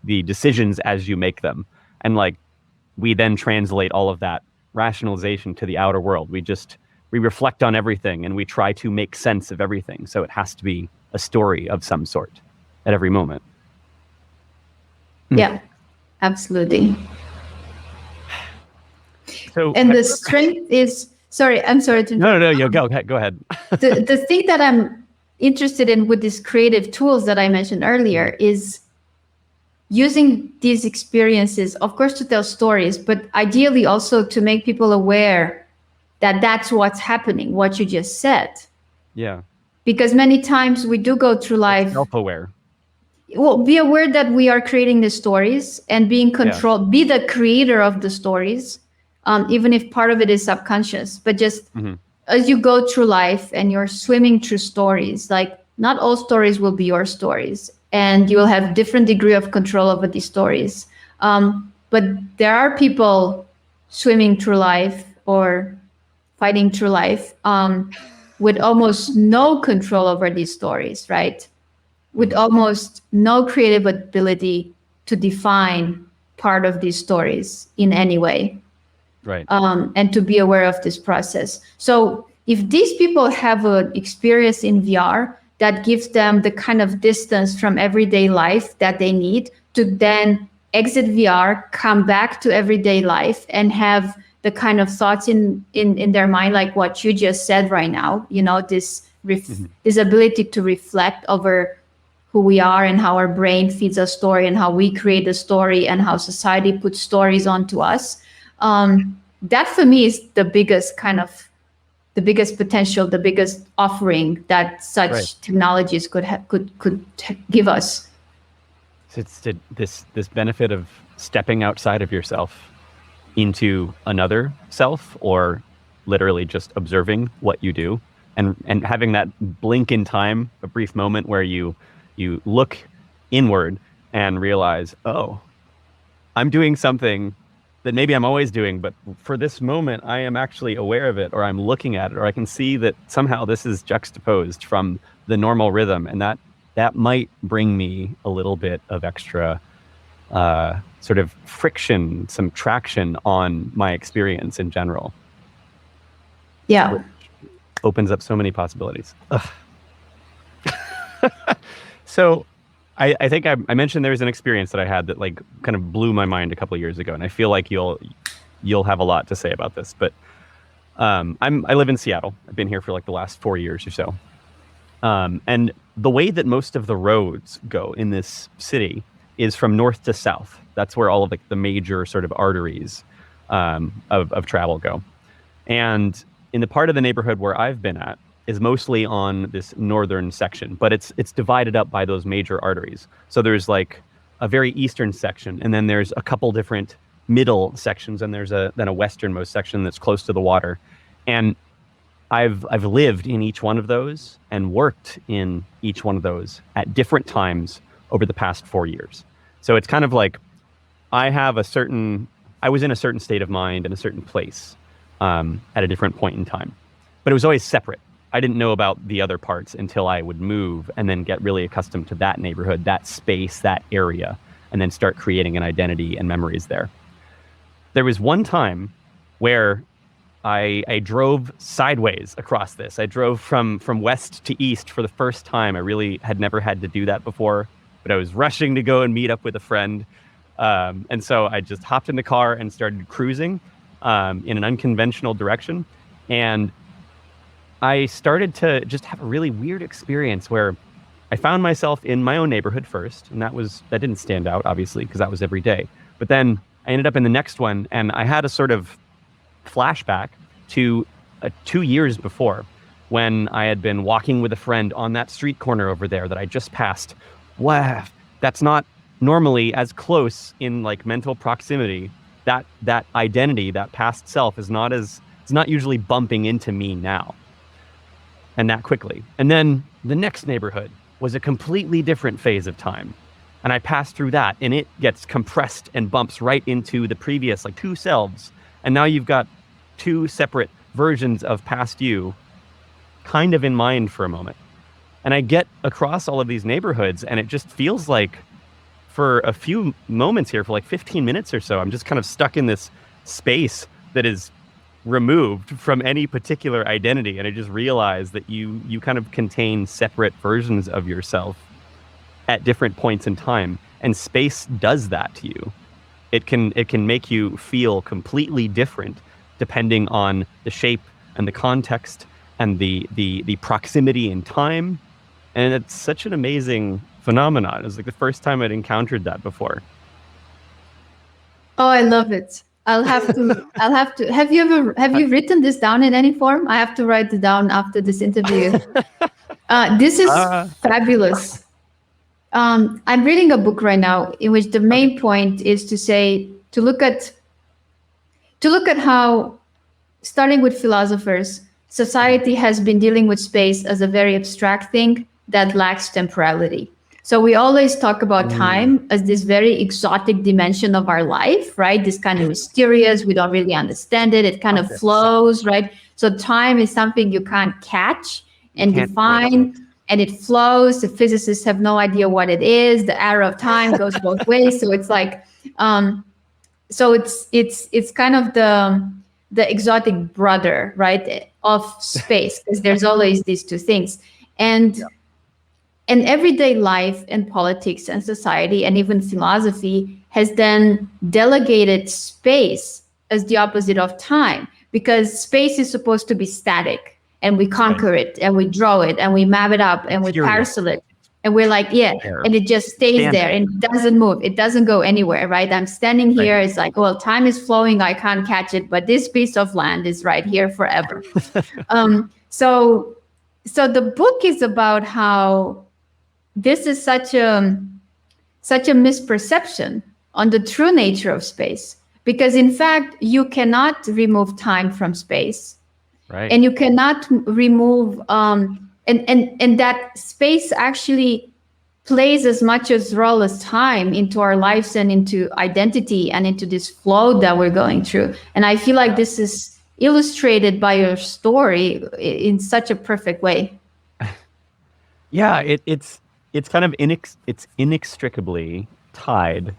A: the decisions as you make them. And like we then translate all of that rationalization to the outer world. We reflect on everything and we try to make sense of everything. So it has to be a story of some sort at every moment.
B: Yeah, absolutely.
A: So
B: And the strength is, sorry, I'm sorry to
A: no, go ahead.
B: the thing that I'm interested in with these creative tools that I mentioned earlier is using these experiences, of course, to tell stories, but ideally also to make people aware that that's what's happening, what you just said.
A: Yeah.
B: Because many times we do go through life
A: Self-aware.
B: Well, be aware that we are creating the stories and being controlled, be the creator of the stories, even if part of it is subconscious. But just as you go through life and you're swimming through stories, like not all stories will be your stories, and you will have different degree of control over these stories. But there are people swimming through life or fighting through life with almost no control over these stories, right? with almost no creative ability to define part of these stories in any way,
A: Right.
B: and to be aware of this process. So if these people have an experience in VR that gives them the kind of distance from everyday life that they need to then exit VR, come back to everyday life, and have the kind of thoughts in their mind, like what you just said right now, this ability to reflect over who we are and how our brain feeds a story and how we create a story and how society puts stories onto us. That for me is the biggest potential, the biggest offering that such technologies could give us.
A: So it's this benefit of stepping outside of yourself into another self, or literally just observing what you do, and having that blink in time, a brief moment where you look inward and realize, oh, I'm doing something that maybe I'm always doing, but for this moment, I am actually aware of it, or I'm looking at it, or I can see that somehow this is juxtaposed from the normal rhythm, and that might bring me a little bit of extra sort of friction, some traction on my experience in general.
B: Yeah.
A: Which opens up so many possibilities. So I think I mentioned there was an experience that I had that like kind of blew my mind a couple of years ago, and I feel like you'll have a lot to say about this. But I live in Seattle. I've been here for like the last 4 years or so. And the way that most of the roads go in this city is from north to south. That's where all of like the major sort of arteries of travel go. And in the part of the neighborhood where I've been at is mostly on this northern section, but it's divided up by those major arteries. So there's like a very eastern section, and then there's a couple different middle sections, and there's then a westernmost section that's close to the water. And I've lived in each one of those and worked in each one of those at different times over the past 4 years. So it's kind of like I was in a certain state of mind in a certain place at a different point in time, but it was always separate. I didn't know about the other parts until I would move and then get really accustomed to that neighborhood, that space, that area, and then start creating an identity and memories there. There was one time where I drove sideways across this. I drove from west to east for the first time. I really had never had to do that before, but I was rushing to go and meet up with a friend. And so I just hopped in the car and started cruising in an unconventional direction. And I started to just have a really weird experience where I found myself in my own neighborhood first, and that didn't stand out, obviously, because that was every day. But then I ended up in the next one, and I had a sort of flashback to 2 years before, when I had been walking with a friend on that street corner over there that I just passed. Wow, that's not normally as close in like mental proximity. That identity, that past self, it's not usually bumping into me now, and that quickly. And then the next neighborhood was a completely different phase of time, and I passed through that, and it gets compressed and bumps right into the previous like two selves, and now you've got two separate versions of past you kind of in mind for a moment. And I get across all of these neighborhoods, and it just feels like for a few moments here, for like 15 minutes or so, I'm just kind of stuck in this space that is removed from any particular identity. And I just realized that you kind of contain separate versions of yourself at different points in time. And space does that to you. It can make you feel completely different depending on the shape and the context and the proximity in time. And it's such an amazing phenomenon. It was like the first time I'd encountered that before.
B: Oh, I love it. I'll have to. Have you written this down in any form? I have to write it down after this interview. This is fabulous. I'm reading a book right now in which the main point is to look at how, starting with philosophers, society has been dealing with space as a very abstract thing that lacks temporality. So we always talk about time as this very exotic dimension of our life, right? This kind of mysterious, we don't really understand it. It kind of flows, right? So time is something you can't catch and define. and it flows. The physicists have no idea what it is. The arrow of time goes both ways. So it's like, so it's kind of the exotic brother, right, of space, because there's always these two things. And everyday life and politics and society and even philosophy has then delegated space as the opposite of time, because space is supposed to be static, and we conquer it and we draw it and we map it up and we parcel it, and we're like, yeah, and it just stays there and it doesn't move, it doesn't go anywhere, right? I'm standing here, it's like, well, time is flowing, I can't catch it, but this piece of land is right here forever. So the book is about how this is such a misperception on the true nature of space, because in fact you cannot remove time from space,
A: right?
B: And you cannot remove and that space actually plays as much as role as time into our lives and into identity and into this flow that we're going through. And I feel like this is illustrated by your story in such a perfect way.
A: Yeah, it's kind of it's inextricably tied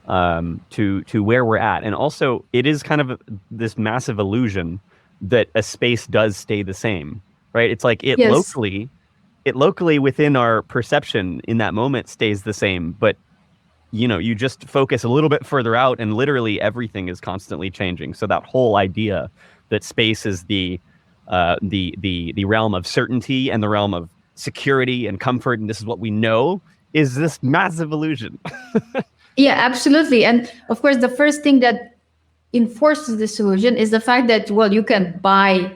A: to where we're at, and also it is kind of this massive illusion that a space does stay the same, right? It's like it locally within our perception in that moment stays the same, but you just focus a little bit further out and literally everything is constantly changing. So that whole idea that space is the realm of certainty and the realm of security and comfort, and this is what we know, is this massive illusion.
B: Yeah, absolutely. And of course, the first thing that enforces this illusion is the fact that, well, you can buy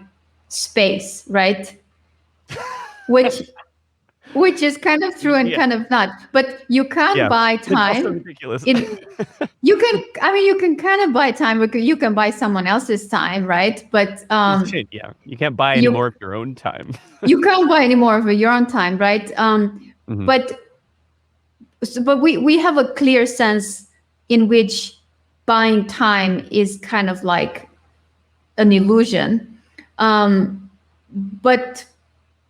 B: space, right? Which is kind of true and kind of not. But you can't buy time.
A: It's also ridiculous.
B: You can kind of buy time, because you can buy someone else's time, right? But
A: you can't buy any more of your own time.
B: You can't buy any more of your own time, right? But we have a clear sense in which buying time is kind of like an illusion. But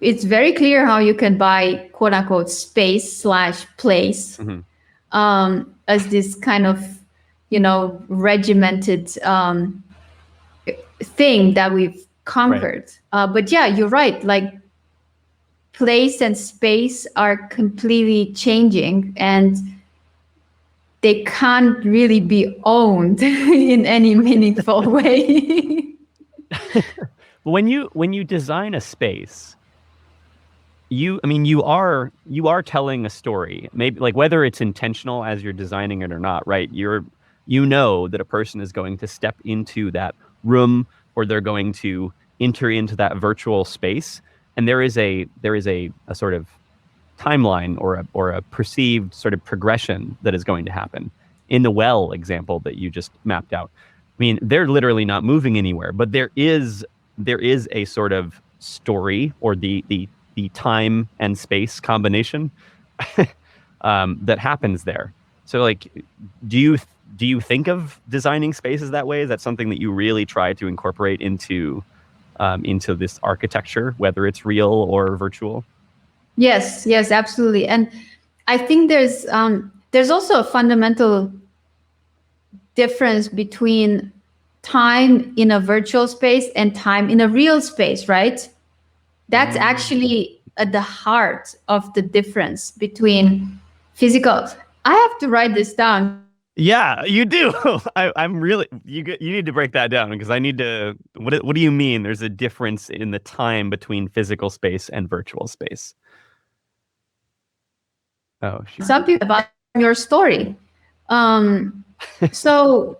B: it's very clear how you can buy quote unquote space/place as this kind of, regimented thing that we've conquered. Right. But yeah, you're right. Like, place and space are completely changing, and they can't really be owned in any meaningful way.
A: When you design a space, you are telling a story, maybe, like, whether it's intentional as you're designing it or not, right? You know that a person is going to step into that room, or they're going to enter into that virtual space, and there is a sort of timeline or a perceived sort of progression that is going to happen. In the well example that you just mapped out, I mean, they're literally not moving anywhere, but there is a sort of story, or the time and space combination that happens there. So, like, do you think of designing spaces that way? Is that something that you really try to incorporate into this architecture, whether it's real or virtual?
B: Yes, absolutely. And I think there's also a fundamental difference between time in a virtual space and time in a real space, right? That's actually at the heart of the difference between physical. I have to write this down.
A: Yeah, you do. I'm really, you need to break that down, because I need to. What do you mean? There's a difference in the time between physical space and virtual space. Oh, sure.
B: Some people about your story. So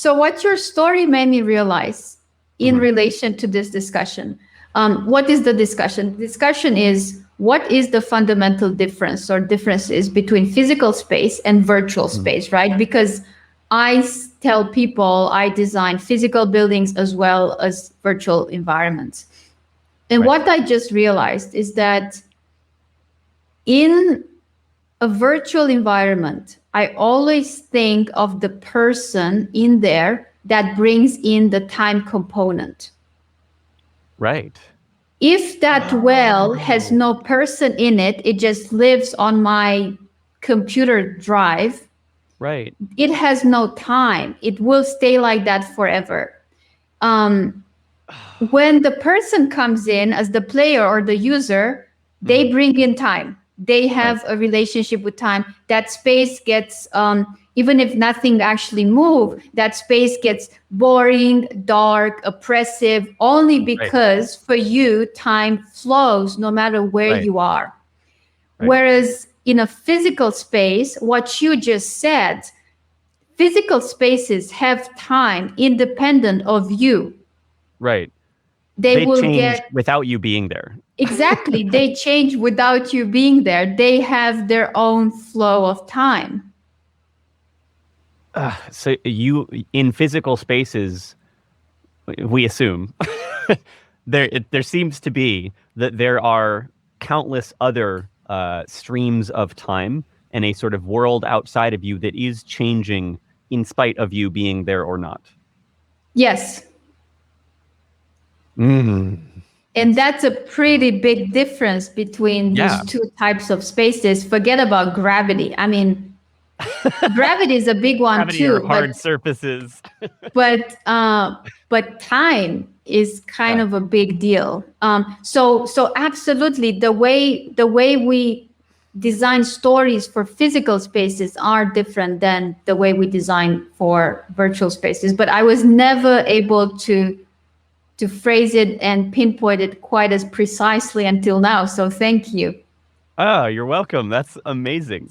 B: what your story made me realize in relation to this discussion. What is the discussion? The discussion is, what is the fundamental difference or differences between physical space and virtual space, right? Because I tell people I design physical buildings as well as virtual environments. And what I just realized is that in a virtual environment, I always think of the person in there that brings in the time component.
A: Right.
B: If that well has no person in it, it just lives on my computer drive,
A: Right.
B: it has no time. It will stay like that forever. When the person comes in as the player or the user, they bring in time. They have a relationship with time. That space gets, even if nothing actually move, that space gets boring, dark, oppressive, only because for you, time flows no matter where
A: Right.
B: you are.
A: Right.
B: Whereas in a physical space, what you just said, physical spaces have time independent of you.
A: Right.
B: They
A: They
B: will
A: change
B: get
A: without you being there.
B: exactly, they change without you being there. They have their own flow of time.
A: So you in physical spaces, we assume there seems to be that there are countless other streams of time and a sort of world outside of you that is changing in spite of you being there or not.
B: Yes. And that's a pretty big difference between these
A: Yeah.
B: two types of spaces. Forget about gravity. I mean, gravity is a big one
A: Gravity or
B: too,
A: hard surfaces.
B: but but time is kind
A: Yeah.
B: of a big deal. So absolutely, the way we design stories for physical spaces are different than the way we design for virtual spaces. But I was never able to phrase it and pinpoint it quite as precisely until now. So thank you.
A: Oh, you're welcome. That's amazing.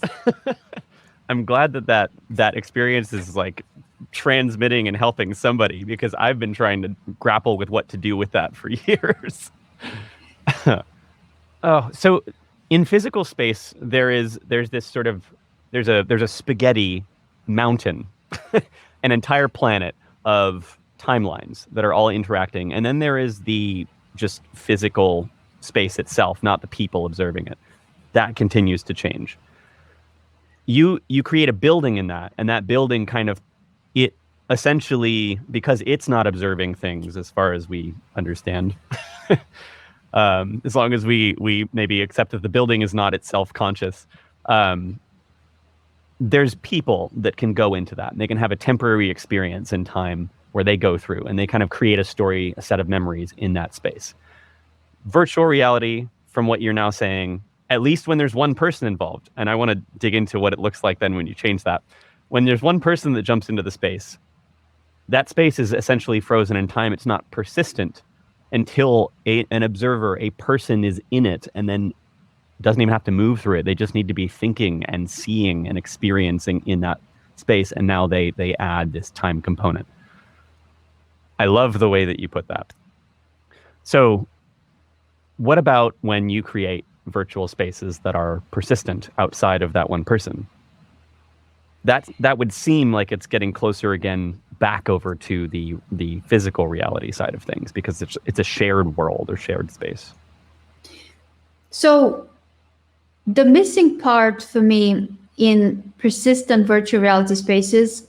A: I'm glad that experience is like transmitting and helping somebody because I've been trying to grapple with what to do with that for years. Oh, so in physical space there's this sort of there's a spaghetti mountain, an entire planet of timelines that are all interacting, and then there is the just physical space itself, not the people observing it. That continues to change. You create a building in that, and that building kind of it essentially, because it's not observing things as far as we understand. As long as we maybe accept that the building is not itself conscious, um, there's people that can go into that and they can have a temporary experience in time where they go through and they kind of create a story, a set of memories in that space. Virtual reality, from what you're now saying, at least when there's one person involved, and I want to dig into what it looks like then when you change that. When there's one person that jumps into the space, that space is essentially frozen in time. It's not persistent until an observer, a person is in it and then doesn't even have to move through it. They just need to be thinking and seeing and experiencing in that space. And now they add this time component. I love the way that you put that. So what about when you create virtual spaces that are persistent outside of that one person? That would seem like it's getting closer again back over to the physical reality side of things because it's a shared world or shared space.
B: So the missing part for me in persistent virtual reality spaces,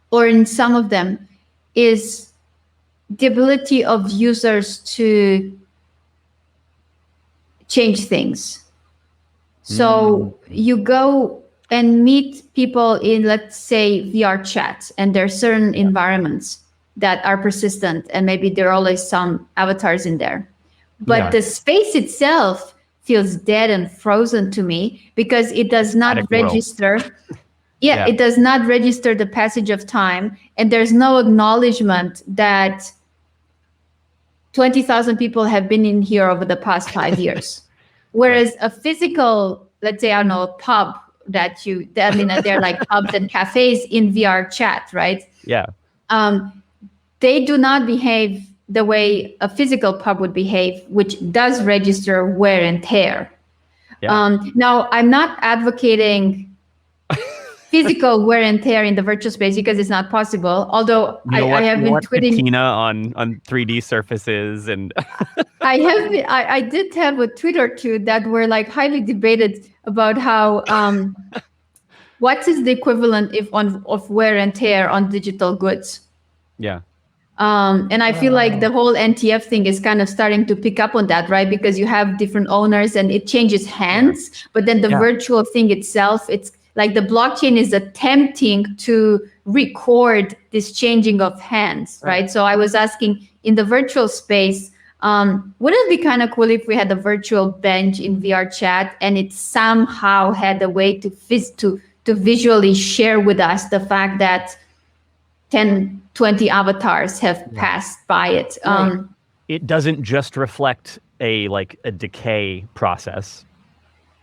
B: or in some of them, is the ability of users to change things. So you go and meet people in, let's say, VR chat, and there are certain environments that are persistent, and maybe there are always some avatars in there. But the space itself feels dead and frozen to me because it does not
A: Static world.
B: register. Yeah, it does not register the passage of time, and there's no acknowledgement that 20,000 people have been in here over the past 5 years. Whereas a physical, let's say, I don't know, a pub they're like pubs and cafes in VR chat, right?
A: Yeah.
B: They do not behave the way a physical pub would behave, which does register wear and tear.
A: Yeah.
B: Now, I'm not advocating physical wear and tear in the virtual space because it's not possible. Although I have been tweeting
A: patina on 3D surfaces and
B: I did have a tweet or two that were like highly debated about how what is the equivalent of wear and tear on digital goods.
A: yeah.
B: And I feel like the whole NTF thing is kind of starting to pick up on that, right? Because you have different owners and it changes hands, but then the virtual thing itself, it's like the blockchain is attempting to record this changing of hands, right? So I was asking in the virtual space, wouldn't it be kind of cool if we had a virtual bench in VR chat and it somehow had a way to visually share with us the fact that 10, 20 avatars have passed by it.
A: It doesn't just reflect a decay process.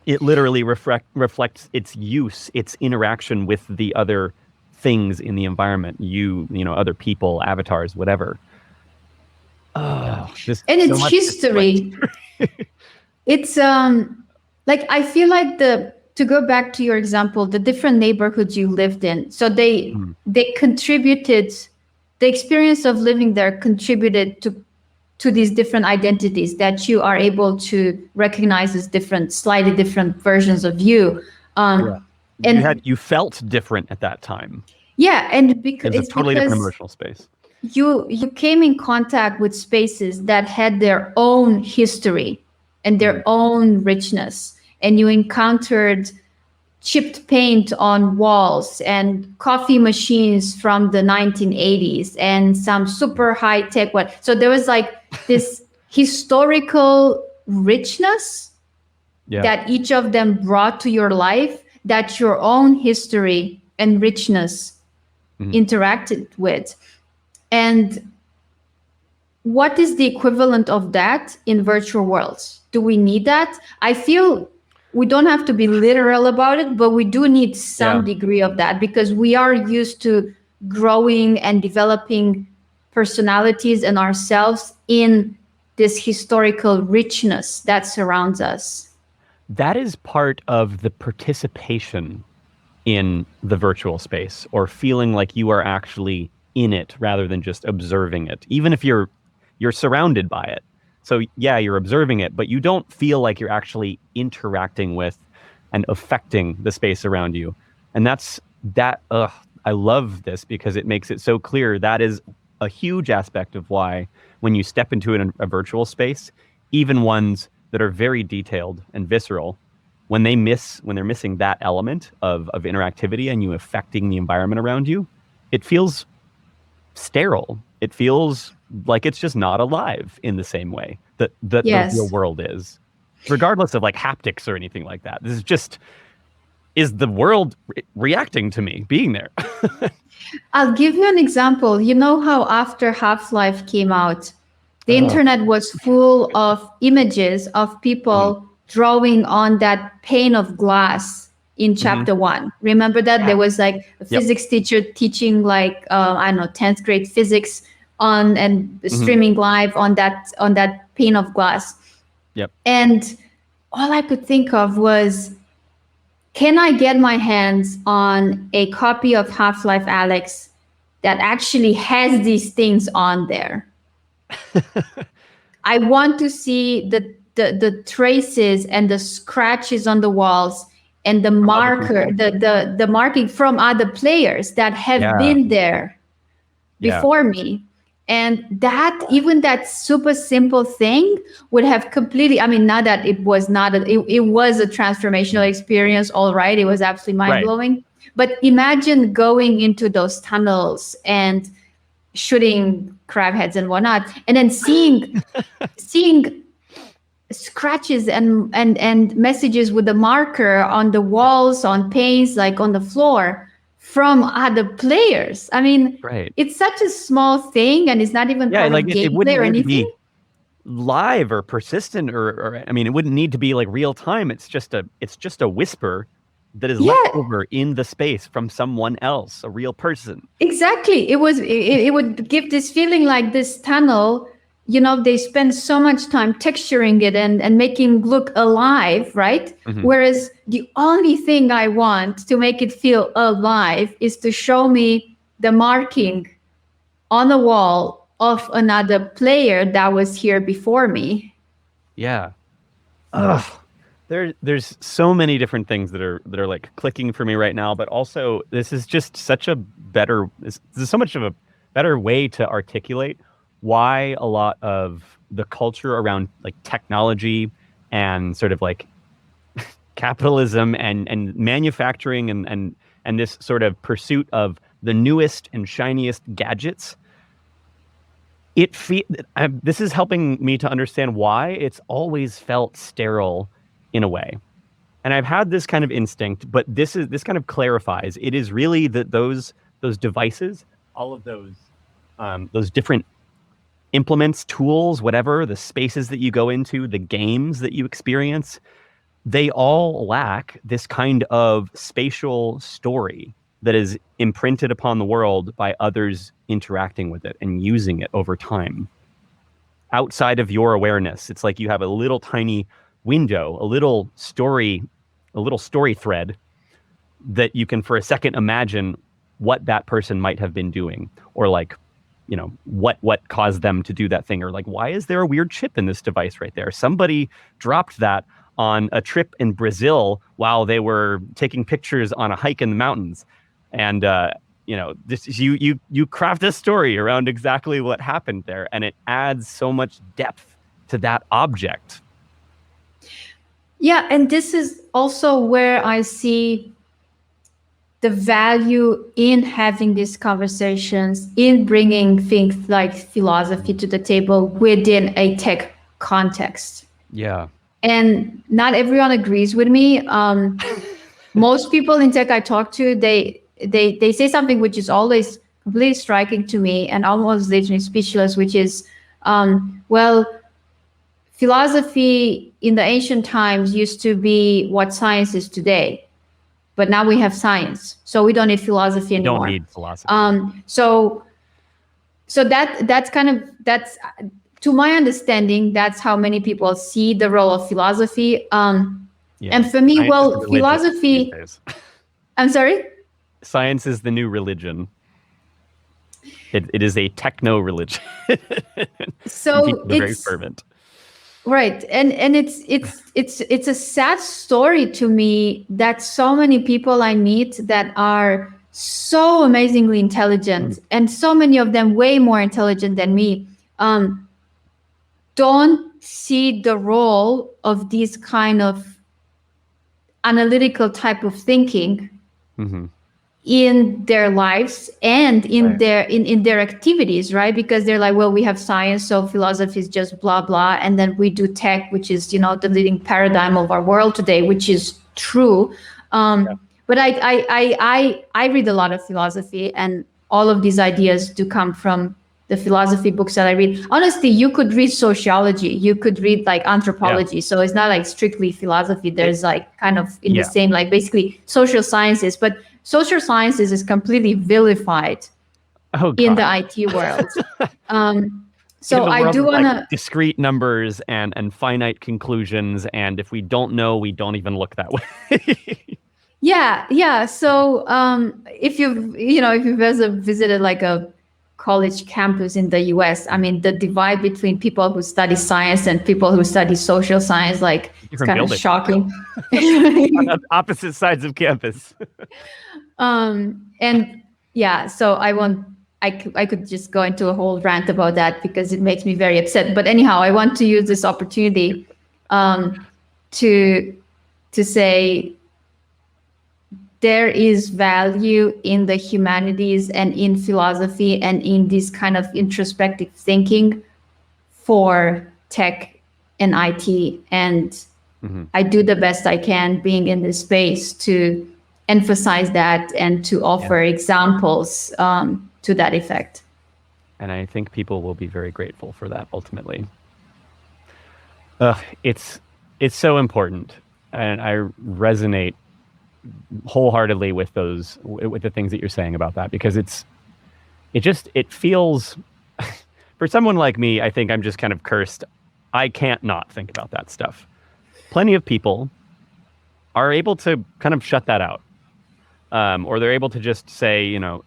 A: It literally reflects its use, its interaction with the other things in the environment, other people, avatars, whatever.
B: And it's so history. It's like I feel like to go back to your example, the different neighborhoods you lived in. So they contributed, the experience of living there contributed to these different identities that you are able to recognize as different, slightly different versions of you.
A: And you felt different at that time.
B: Yeah, and because
A: it's a totally different emotional space.
B: You came in contact with spaces that had their own history and their own richness, and you encountered chipped paint on walls and coffee machines from the 1980s and some super high tech one. So there was like this historical richness that each of them brought to your life that your own history and richness interacted with. And what is the equivalent of that in virtual worlds? Do we need that? I feel we don't have to be literal about it, but we do need some degree of that because we are used to growing and developing personalities and ourselves in this historical richness that surrounds us.
A: That is part of the participation in the virtual space, or feeling like you are actually in it rather than just observing it, even if you're surrounded by it. So yeah, you're observing it, but you don't feel like you're actually interacting with and affecting the space around you. And I love this because it makes it so clear that is a huge aspect of why when you step into a virtual space, even ones that are very detailed and visceral, when they're missing that element of interactivity and you affecting the environment around you, it feels sterile. It feels like it's just not alive in the same way that the real world is, regardless of like haptics or anything like that. This is just, is the world reacting to me being there?
B: I'll give you an example. You know how after Half-Life came out, the internet was full of images of people drawing on that pane of glass in chapter 1. Remember that? There was like a physics teacher teaching like, 10th grade physics on and streaming live on that pane of glass.
A: Yep.
B: And all I could think of was, can I get my hands on a copy of Half-Life Alyx that actually has these things on there? I want to see the traces and the scratches on the walls and the marker, the marking from other players that have been there before me. And even that super simple thing would have completely, not that it was it was a transformational experience, all right. It was absolutely mind-blowing. Right. But imagine going into those tunnels and shooting crab heads and whatnot, and then seeing scratches and messages with the marker on the walls, on panes, like on the floor, from other players. It's such a small thing, and it's not even part of gameplay or anything.
A: Live or persistent, or it wouldn't need to be like real time. It's just a whisper that is left over in the space from someone else, a real person.
B: Exactly. It would give this feeling like this tunnel, they spend so much time texturing it and making look alive, right? Whereas the only thing I want to make it feel alive is to show me the marking on the wall of another player that was here before me.
A: Yeah. Ugh. There's so many different things that are like clicking for me right now, but also this is just such a better. This is so much of a better way to articulate why a lot of the culture around like technology and sort of like capitalism and manufacturing and this sort of pursuit of the newest and shiniest gadgets, this is helping me to understand why it's always felt sterile in a way. And I've had this kind of instinct, but this kind of clarifies. It is really that those devices, all of those different implements, tools, whatever, the spaces that you go into, the games that you experience, they all lack this kind of spatial story that is imprinted upon the world by others interacting with it and using it over time. Outside of your awareness, it's like you have a little tiny window, a little story thread that you can for a second imagine what that person might have been doing, or like, you know, what caused them to do that thing, or like, why is there a weird chip in this device right there? Somebody dropped that on a trip in Brazil while they were taking pictures on a hike in the mountains. And you know, this you craft a story around exactly what happened there, and it adds so much depth to that object.
B: Yeah, and this is also where I see the value in having these conversations, in bringing things like philosophy to the table within a tech context.
A: Yeah.
B: And not everyone agrees with me. Most people in tech I talk to, they say something which is always completely striking to me and almost leaves me speechless, which is, well, philosophy in the ancient times used to be what science is today, but now we have science, so we don't need philosophy anymore.
A: Don't need philosophy.
B: So that's to my understanding, that's how many people see the role of philosophy. Yeah. And for me, well, philosophy. I'm sorry?
A: Science is the new religion. It is a techno religion.
B: So
A: people are very fervent.
B: Right. And it's a sad story to me that so many people I meet that are so amazingly intelligent, and so many of them way more intelligent than me, don't see the role of this kind of analytical type of thinking in their lives and in their activities, right? Because they're like, well, we have science, so philosophy is just blah blah, and then we do tech, which is, you know, the leading paradigm of our world today, which is true. But I read a lot of philosophy, and all of these ideas do come from the philosophy books that I read. Honestly, you could read sociology, you could read like anthropology. So it's not like strictly philosophy. There's like kind of in the same, like basically social sciences, but social sciences is completely vilified in the IT world. So I do want to
A: discrete numbers and finite conclusions. And if we don't know, we don't even look that way.
B: Yeah. So if you've ever visited like a college campus in the US, I mean, the divide between people who study science and people who study social science, like, it's kind of shocking.
A: On opposite sides of campus.
B: And yeah, so I could just go into a whole rant about that because it makes me very upset. But anyhow, I want to use this opportunity to say there is value in the humanities and in philosophy and in this kind of introspective thinking for tech and IT. And I do the best I can being in this space to emphasize that and to offer examples to that effect.
A: And I think people will be very grateful for that ultimately. It's so important. And I resonate wholeheartedly with the things that you're saying about that, because it feels for someone like me, I think I'm just kind of cursed. I can't not think about that stuff. Plenty of people are able to kind of shut that out, or they're able to just say, you know,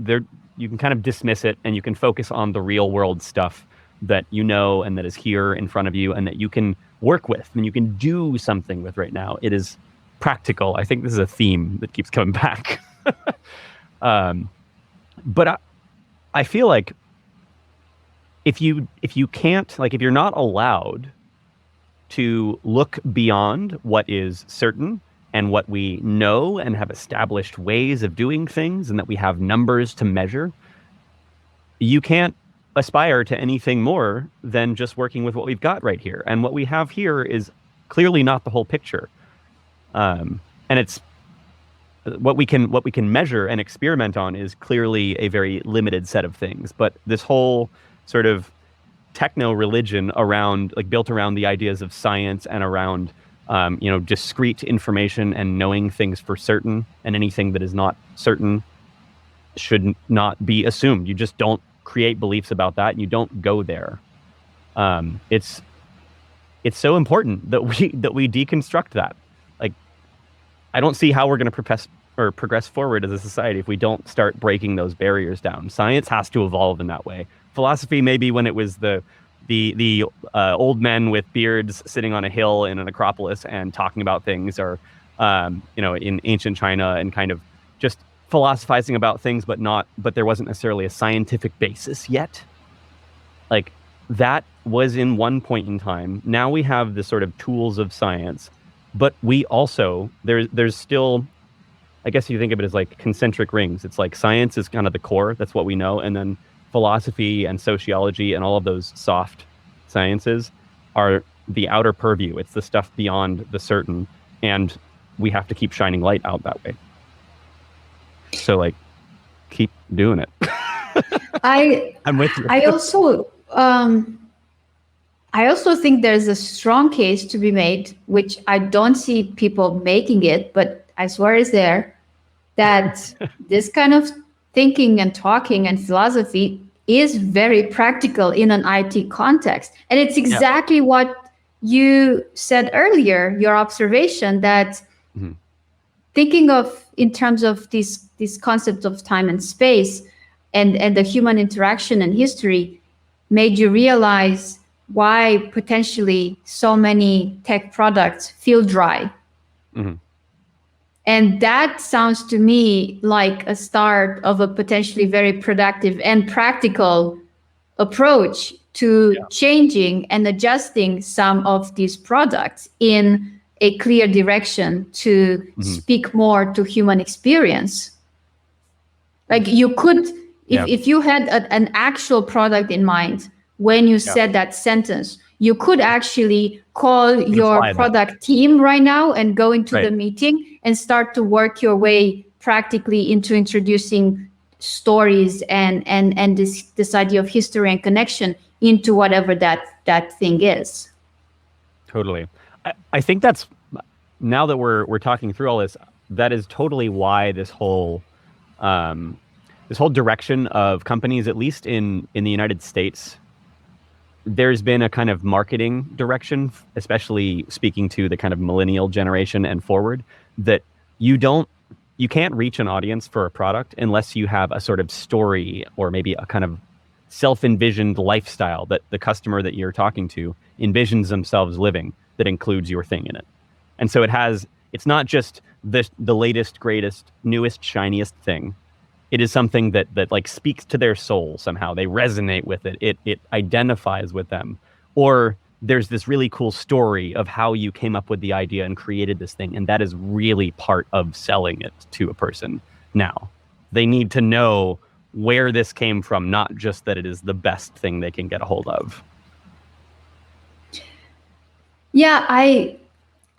A: you can kind of dismiss it and you can focus on the real world stuff that you know and that is here in front of you and that you can work with and you can do something with right now. It is practical. I think this is a theme that keeps coming back. But I feel like if you can't, like, if you're not allowed to look beyond what is certain and what we know and have established ways of doing things and that we have numbers to measure, you can't aspire to anything more than just working with what we've got right here. And what we have here is clearly not the whole picture. And it's what we can measure and experiment on is clearly a very limited set of things. But this whole sort of techno religion around, like, built around the ideas of science and around discrete information and knowing things for certain, and anything that is not certain should not be assumed. You just don't create beliefs about that, and you don't go there. It's so important that we deconstruct that. Like, I don't see how we're going to progress forward as a society if we don't start breaking those barriers down. Science has to evolve in that way. Philosophy, maybe when it was the old men with beards sitting on a hill in an acropolis and talking about things, or in ancient China, and kind of just philosophizing about things, but there wasn't necessarily a scientific basis yet. Like, that was in one point in time. Now we have the sort of tools of science, but we also, there's still, I guess you think of it as like concentric rings. It's like science is kind of the core. That's what we know. And then philosophy and sociology and all of those soft sciences are the outer purview. It's the stuff beyond the certain. And we have to keep shining light out that way. So, like, keep doing it. I'm with you.
B: I also think there's a strong case to be made, which I don't see people making it, but I swear is there, that this kind of thinking and talking and philosophy is very practical in an IT context. And it's exactly what you said earlier, your observation that thinking of in terms of this concept of time and space and the human interaction and history made you realize why potentially so many tech products feel dry. And that sounds to me like a start of a potentially very productive and practical approach to changing and adjusting some of these products in a clear direction to speak more to human experience. Like, you could, if you had an actual product in mind when you said that sentence, you could actually call your product team right now and go into the meeting and start to work your way practically into introducing stories and this idea of history and connection into whatever that thing is.
A: Totally. I think that's, now that we're talking through all this, that is totally why this whole direction of companies, at least in the United States, there's been a kind of marketing direction, especially speaking to the kind of millennial generation and forward, that you can't reach an audience for a product unless you have a sort of story or maybe a kind of self-envisioned lifestyle that the customer that you're talking to envisions themselves living that includes your thing in it. And so it's not just the latest, greatest, newest, shiniest thing. It is something that like speaks to their soul somehow. They resonate with it. It identifies with them. Or there's this really cool story of how you came up with the idea and created this thing. And that is really part of selling it to a person now. They need to know where this came from, not just that it is the best thing they can get a hold of.
B: Yeah, I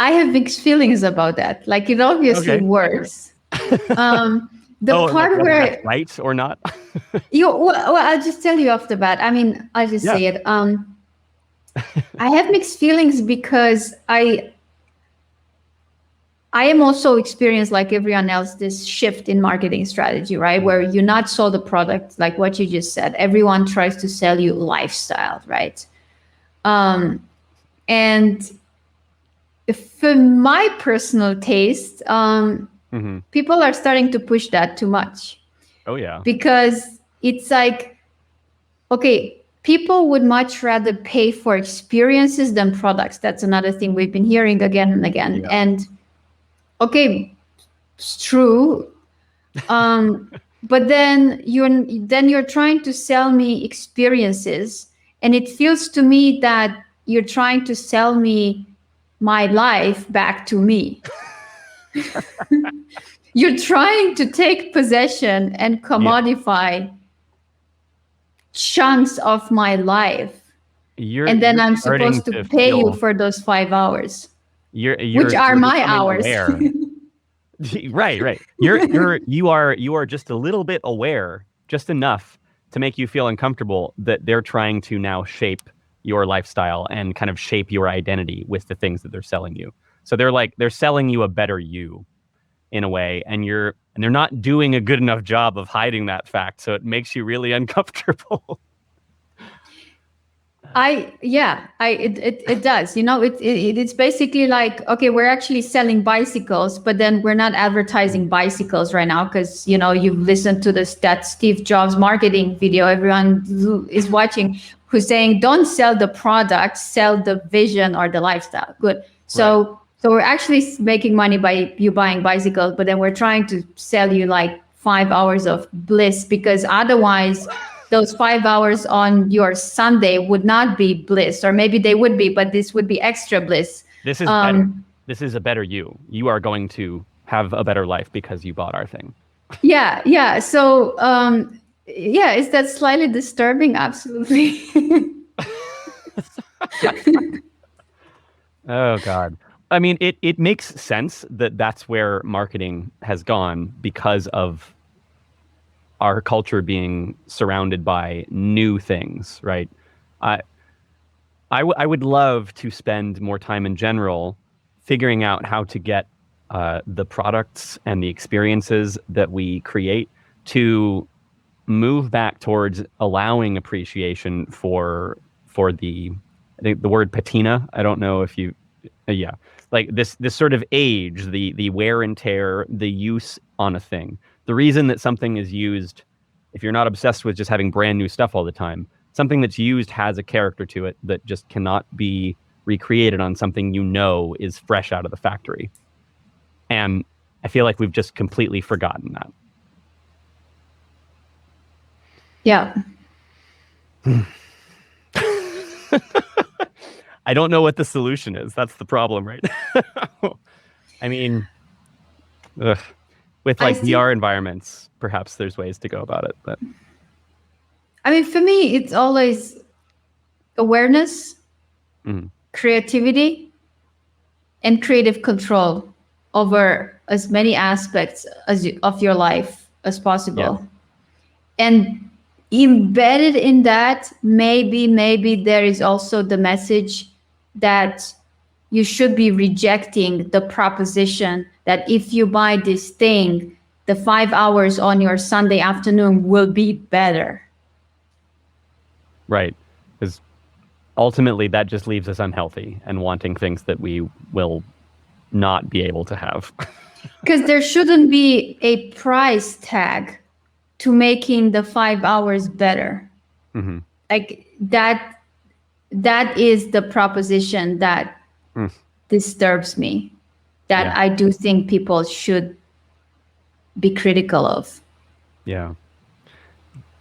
B: have mixed feelings about that. Like, it obviously works. Part where
A: that's right or not?
B: Well, I'll just tell you off the bat. I mean, I'll just say it. I have mixed feelings because I am also experienced, like everyone else, this shift in marketing strategy, right? Where you not sell the product, like what you just said. Everyone tries to sell you lifestyle, right? And for my personal taste, people are starting to push that too much.
A: Oh, yeah.
B: Because it's like, okay, people would much rather pay for experiences than products. That's another thing we've been hearing again and again. Yeah. And okay, it's true. But then you're trying to sell me experiences, And it feels to me that you're trying to sell me my life back to me. You're trying to take possession and commodify chunks of my life. And then I'm supposed to pay you for those 5 hours, which are my hours.
A: Right. You are just a little bit aware, just enough to make you feel uncomfortable that they're trying to now shape your lifestyle and kind of shape your identity with the things that they're selling you. So they're selling you a better you in a way, and they're not doing a good enough job of hiding that fact, so it makes you really uncomfortable.
B: It does. It's basically like, okay, we're actually selling bicycles, but then we're not advertising bicycles right now because you've listened to that Steve Jobs marketing video. Everyone who is watching who's saying, don't sell the product, sell the vision or the lifestyle. Good. So we're actually making money by you buying bicycles, but then we're trying to sell you like 5 hours of bliss, because otherwise those 5 hours on your Sunday would not be bliss, or maybe they would be, but this would be extra bliss.
A: This is better. This is a better you. You are going to have a better life because you bought our thing.
B: Yeah. So, is that slightly disturbing? Absolutely.
A: Oh, God. I mean, it makes sense that that's where marketing has gone because of our culture being surrounded by new things, right? I would love to spend more time in general figuring out how to get the products and the experiences that we create to move back towards allowing appreciation for the word patina. I don't know if you, like this sort of age, the wear and tear, the use on a thing. The reason that something is used, if you're not obsessed with just having brand new stuff all the time, something that's used has a character to it that just cannot be recreated on something is fresh out of the factory. And I feel like we've just completely forgotten that.
B: Yeah.
A: I don't know what the solution is. That's the problem right now. I mean, with like VR environments, perhaps there's ways to go about it. But
B: I mean, for me, it's always awareness, creativity, and creative control over as many aspects of your life as possible. Yeah. And embedded in that, maybe there is also the message that you should be rejecting the proposition that if you buy this thing, the 5 hours on your Sunday afternoon will be better.
A: Right. Because ultimately that just leaves us unhealthy and wanting things that we will not be able to have.
B: Because there shouldn't be a price tag to making the 5 hours better. Mm-hmm. Like that is the proposition that disturbs me, that I do think people should be critical of.
A: Yeah.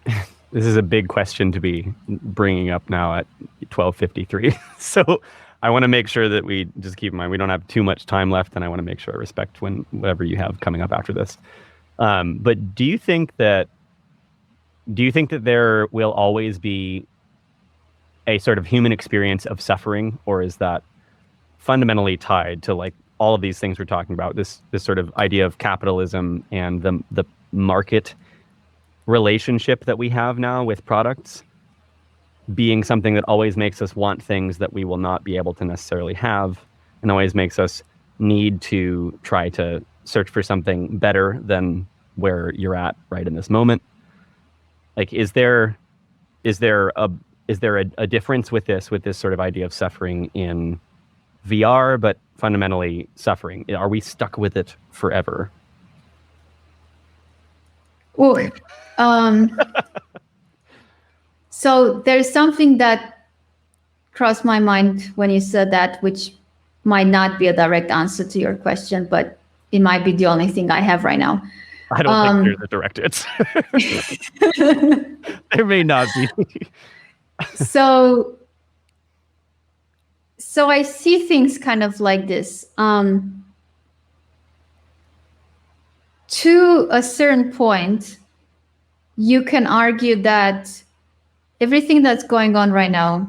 A: This is a big question to be bringing up now at 12:53. So I want to make sure that we just keep in mind we don't have too much time left, and I want to make sure I respect whatever you have coming up after this. But do you think that there will always be a sort of human experience of suffering, or is that fundamentally tied to like all of these things we're talking about, this sort of idea of capitalism and the market relationship that we have now with products being something that always makes us want things that we will not be able to necessarily have, and always makes us need to try to search for something better than where you're at right in this moment? Like, is there a difference with this sort of idea of suffering in VR, but fundamentally suffering? Are we stuck with it forever?
B: Well, so there's something that crossed my mind when you said that, which might not be a direct answer to your question, but it might be the only thing I have right now.
A: I don't think there's a direct answer. There may not be.
B: So I see things kind of like this. To a certain point, you can argue that everything that's going on right now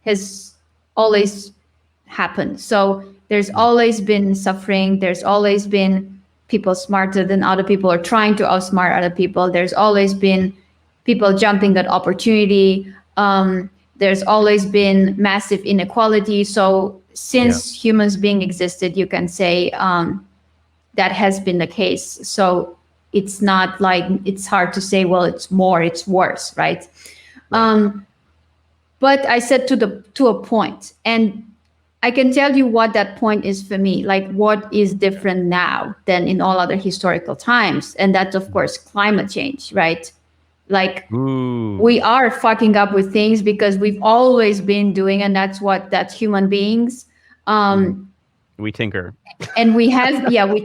B: has always happened. So there's always been suffering. There's always been people smarter than other people or trying to outsmart other people. There's always been people jumping at opportunity. There's always been massive inequality. So since humans being existed, you can say that has been the case. So it's not like it's hard to say, well, it's more, it's worse, right? But I said to a point, and I can tell you what that point is for me, like what is different now than in all other historical times. And that's, of course, climate change, right? Like we are fucking up with things because we've always been doing, and that's human beings.
A: We tinker.
B: And we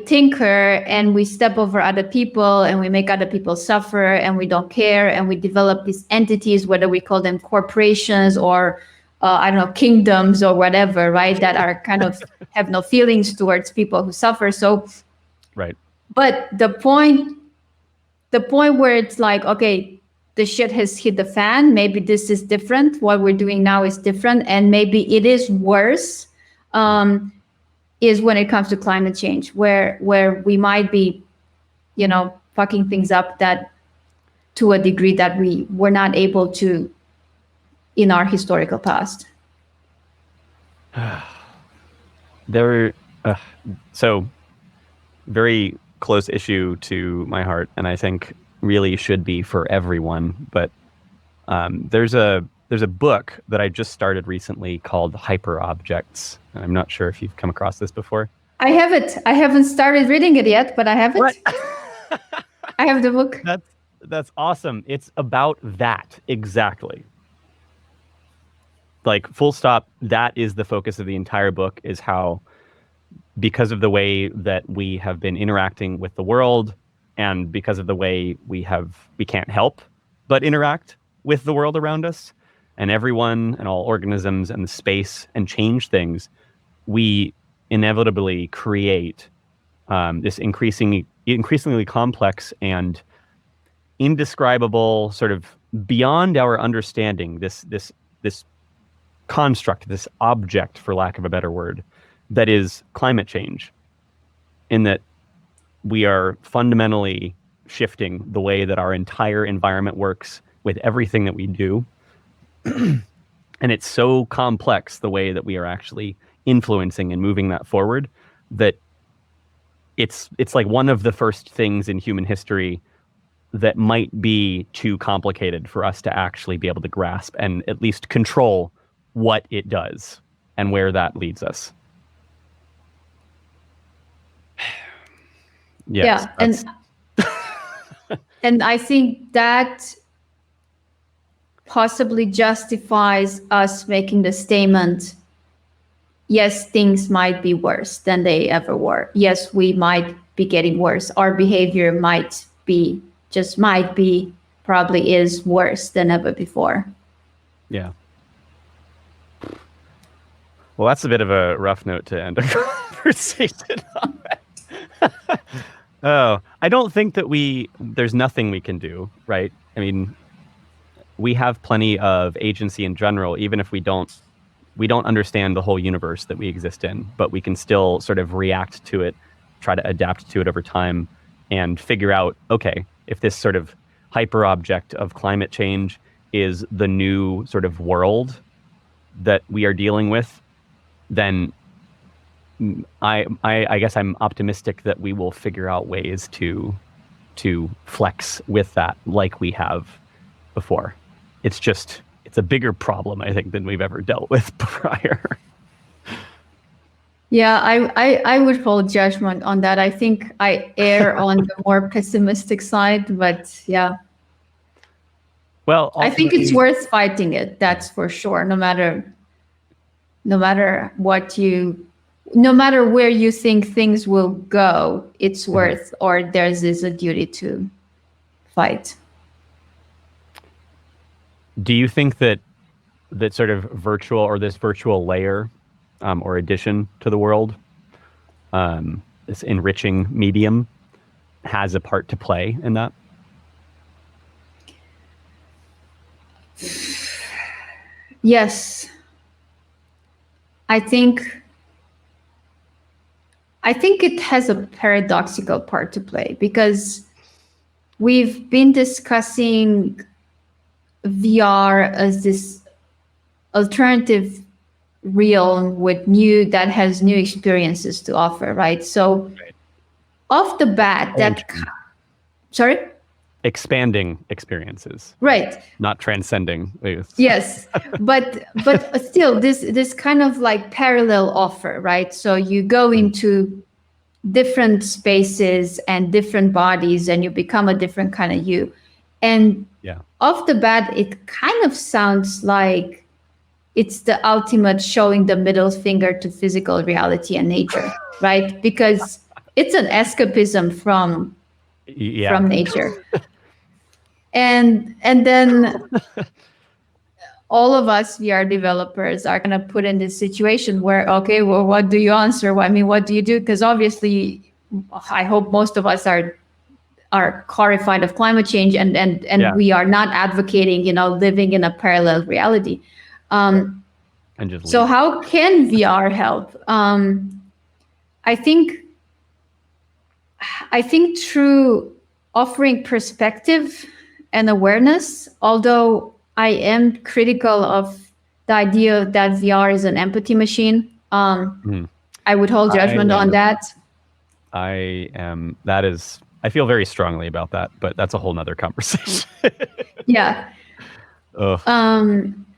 B: tinker and we step over other people and we make other people suffer and we don't care and we develop these entities, whether we call them corporations or I don't know, kingdoms or whatever, right? That are kind of have no feelings towards people who suffer. So,
A: right.
B: But the point where it's like, okay, the shit has hit the fan. Maybe this is different. What we're doing now is different, and maybe it is worse. Is when it comes to climate change, where we might be, fucking things up that to a degree that we were not able to in our historical past.
A: So very close issue to my heart, and I think really should be for everyone. But there's a book that I just started recently called Hyper Objects. I'm not sure if you've come across this before.
B: I have it. I haven't started reading it yet, but I have it. What? I have the book.
A: That's awesome. It's about that exactly. Like full stop. That is the focus of the entire book, is how, because of the way that we have been interacting with the world and because of the way we can't help but interact with the world around us and everyone and all organisms and the space and change things, we inevitably create this increasingly complex and indescribable, sort of beyond our understanding, this construct, this object, for lack of a better word, that is climate change, in that we are fundamentally shifting the way that our entire environment works with everything that we do. And it's so complex, the way that we are actually influencing and moving that forward, that it's like one of the first things in human history that might be too complicated for us to actually be able to grasp and at least control what it does and where that leads us.
B: Yes, and I think that possibly justifies us making the statement, yes, things might be worse than they ever were. Yes, we might be getting worse. Our behavior probably is worse than ever before.
A: Yeah. Well, that's a bit of a rough note to end a conversation on. Oh, I don't think that there's nothing we can do, right? I mean, we have plenty of agency in general, even if we don't understand the whole universe that we exist in, but we can still sort of react to it, try to adapt to it over time, and figure out, okay, if this sort of hyper object of climate change is the new sort of world that we are dealing with, then I guess I'm optimistic that we will figure out ways to flex with that, like we have before. It's a bigger problem, I think, than we've ever dealt with prior.
B: Yeah, I would hold judgment on that. I think I err on the more pessimistic side, but yeah.
A: Well,
B: I think it's worth fighting it. That's for sure. No matter where you think things will go, it's worth, or there's a duty to fight.
A: Do you think that that sort of virtual or this virtual layer or addition to the world, this enriching medium, has a part to play in that?
B: Yes. I think it has a paradoxical part to play, because we've been discussing VR as this alternative realm that has new experiences to offer, right? So
A: Right.
B: off the bat, sorry?
A: Expanding experiences,
B: Right.
A: not transcending.
B: Yes, but still, this kind of like parallel offer, right? So you go into different spaces and different bodies, and you become a different kind of you. And
A: Yeah.
B: off the bat, it kind of sounds like it's the ultimate showing the middle finger to physical reality and nature, right? Because it's an escapism from
A: Yeah.
B: nature. And then all of us VR developers are kind of put in this situation where, okay, well, what do you answer? I mean, what do you do? Because obviously, I hope most of us are horrified of climate change, and
A: Yeah.
B: we are not advocating, living in a parallel reality.
A: And just
B: So
A: leave.
B: how can VR help? I think through offering perspective and awareness, although I am critical of the idea that VR is an empathy machine.
A: Mhm.
B: I would hold judgment on that.
A: I feel very strongly about that, but that's a whole nother conversation.
B: Yeah.
A: Ugh.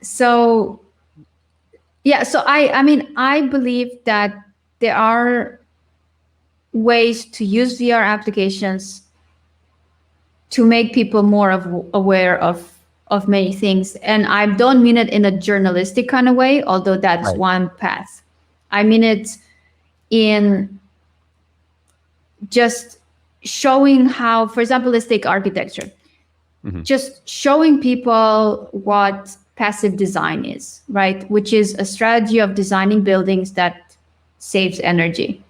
B: So yeah, so I mean, I believe that there are ways to use VR applications to make people more aware of many things. And I don't mean it in a journalistic kind of way, although that's
A: Right.
B: one path. I mean it in just showing how, for example, let's take architecture. Just showing people what passive design is, right? Which is a strategy of designing buildings that saves energy.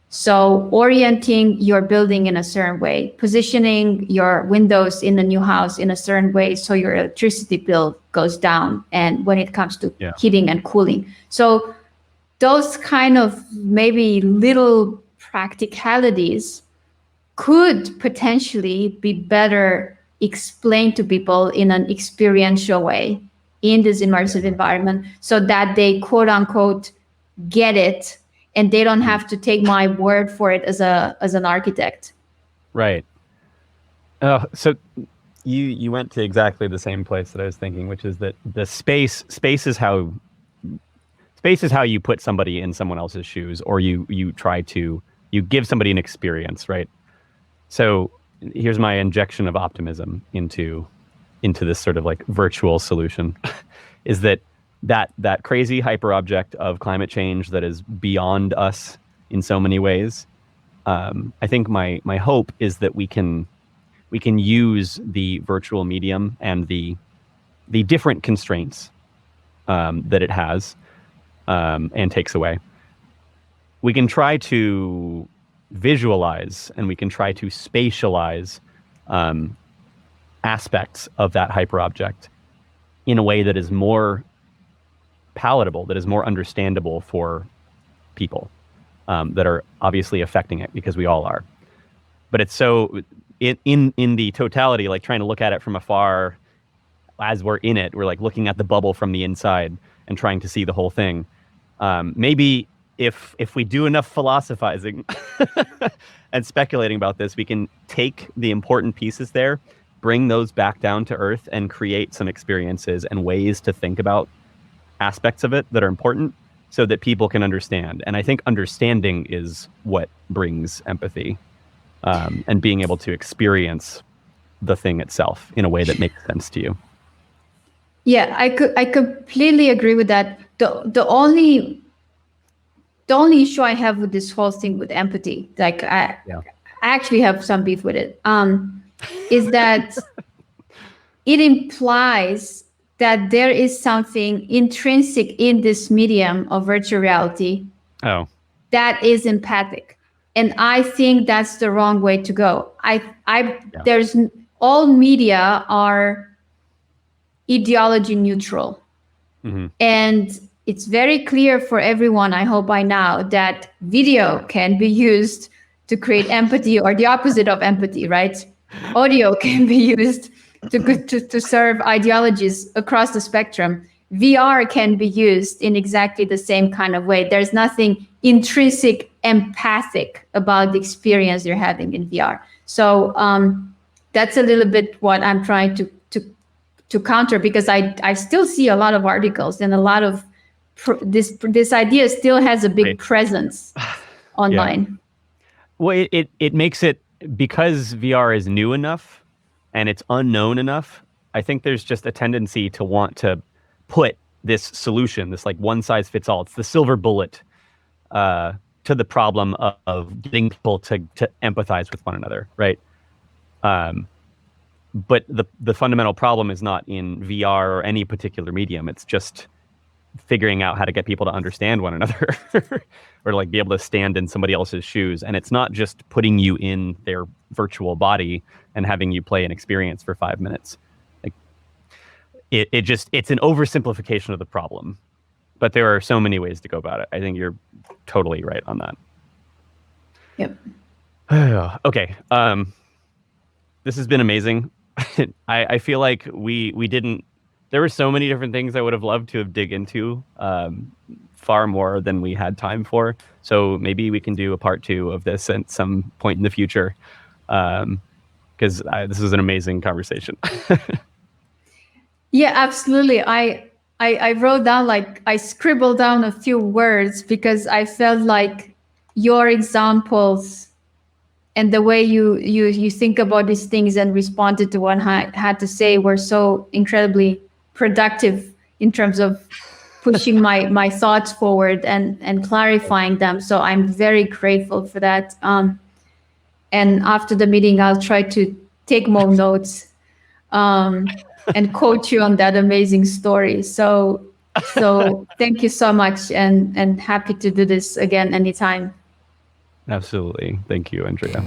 B: So orienting your building in a certain way, positioning your windows in the new house in a certain way so your electricity bill goes down, and when it comes to heating and cooling. So those kind of maybe little practicalities could potentially be better explained to people in an experiential way in this immersive environment, so that they quote unquote get it, and they don't have to take my word for it as an architect.
A: Right. So you went to exactly the same place that I was thinking, which is that the space is how you put somebody in someone else's shoes, or you give somebody an experience, right? So here's my injection of optimism into this sort of like virtual solution is that crazy hyper object of climate change that is beyond us in so many ways. I think my hope is that we can use the virtual medium and the different constraints that it has and takes away. We can try to visualize and we can try to spatialize aspects of that hyperobject in a way that is more palatable, that is more understandable for people that are obviously affecting it, because we all are. But it's so in the totality, like trying to look at it from afar as we're in it, we're like looking at the bubble from the inside and trying to see the whole thing. Maybe if we do enough philosophizing and speculating about this, we can take the important pieces there, bring those back down to earth, and create some experiences and ways to think about aspects of it that are important so that people can understand. And I think understanding is what brings empathy, and being able to experience the thing itself in a way that makes sense to you.
B: Yeah, I completely agree with that. The only issue I have with this whole thing with empathy, like I actually have some beef with it, is that it implies that there is something intrinsic in this medium of virtual reality
A: Oh,
B: that is empathic. And I think that's the wrong way to go.
A: yeah.
B: There's all media are ideology neutral.
A: Hmm.
B: And it's very clear for everyone, I hope by now, that video can be used to create empathy or the opposite of empathy, right? Audio can be used to serve ideologies across the spectrum. VR can be used in exactly the same kind of way. There's nothing intrinsic empathic about the experience you're having in VR. So that's a little bit what I'm trying to counter, because I still see a lot of articles and a lot of this idea still has a big
A: Right.
B: presence
A: Yeah.
B: online.
A: Well, it makes it, because VR is new enough and it's unknown enough. I think there's just a tendency to want to put this solution, this like one size fits all. It's the silver bullet to the problem of getting people to empathize with one another, right? Um, but the fundamental problem is not in VR or any particular medium. It's just figuring out how to get people to understand one another or like be able to stand in somebody else's shoes. And it's not just putting you in their virtual body and having you play an experience for 5 minutes. Like it's an oversimplification of the problem, but there are so many ways to go about it. I think you're totally right on that.
B: Yep.
A: Okay. This has been amazing. I feel like we didn't. There were so many different things I would have loved to have dig into, far more than we had time for. So maybe we can do a part 2 of this at some point in the future, because this was an amazing conversation.
B: Yeah, absolutely. I wrote down, like, I scribbled down a few words because I felt like your examples and the way you think about these things and responded to what I had to say were so incredibly productive in terms of pushing my thoughts forward and clarifying them. So I'm very grateful for that. And after the meeting, I'll try to take more notes and quote you on that amazing story. So thank you so much, and happy to do this again anytime.
A: Absolutely. Thank you, Andrea.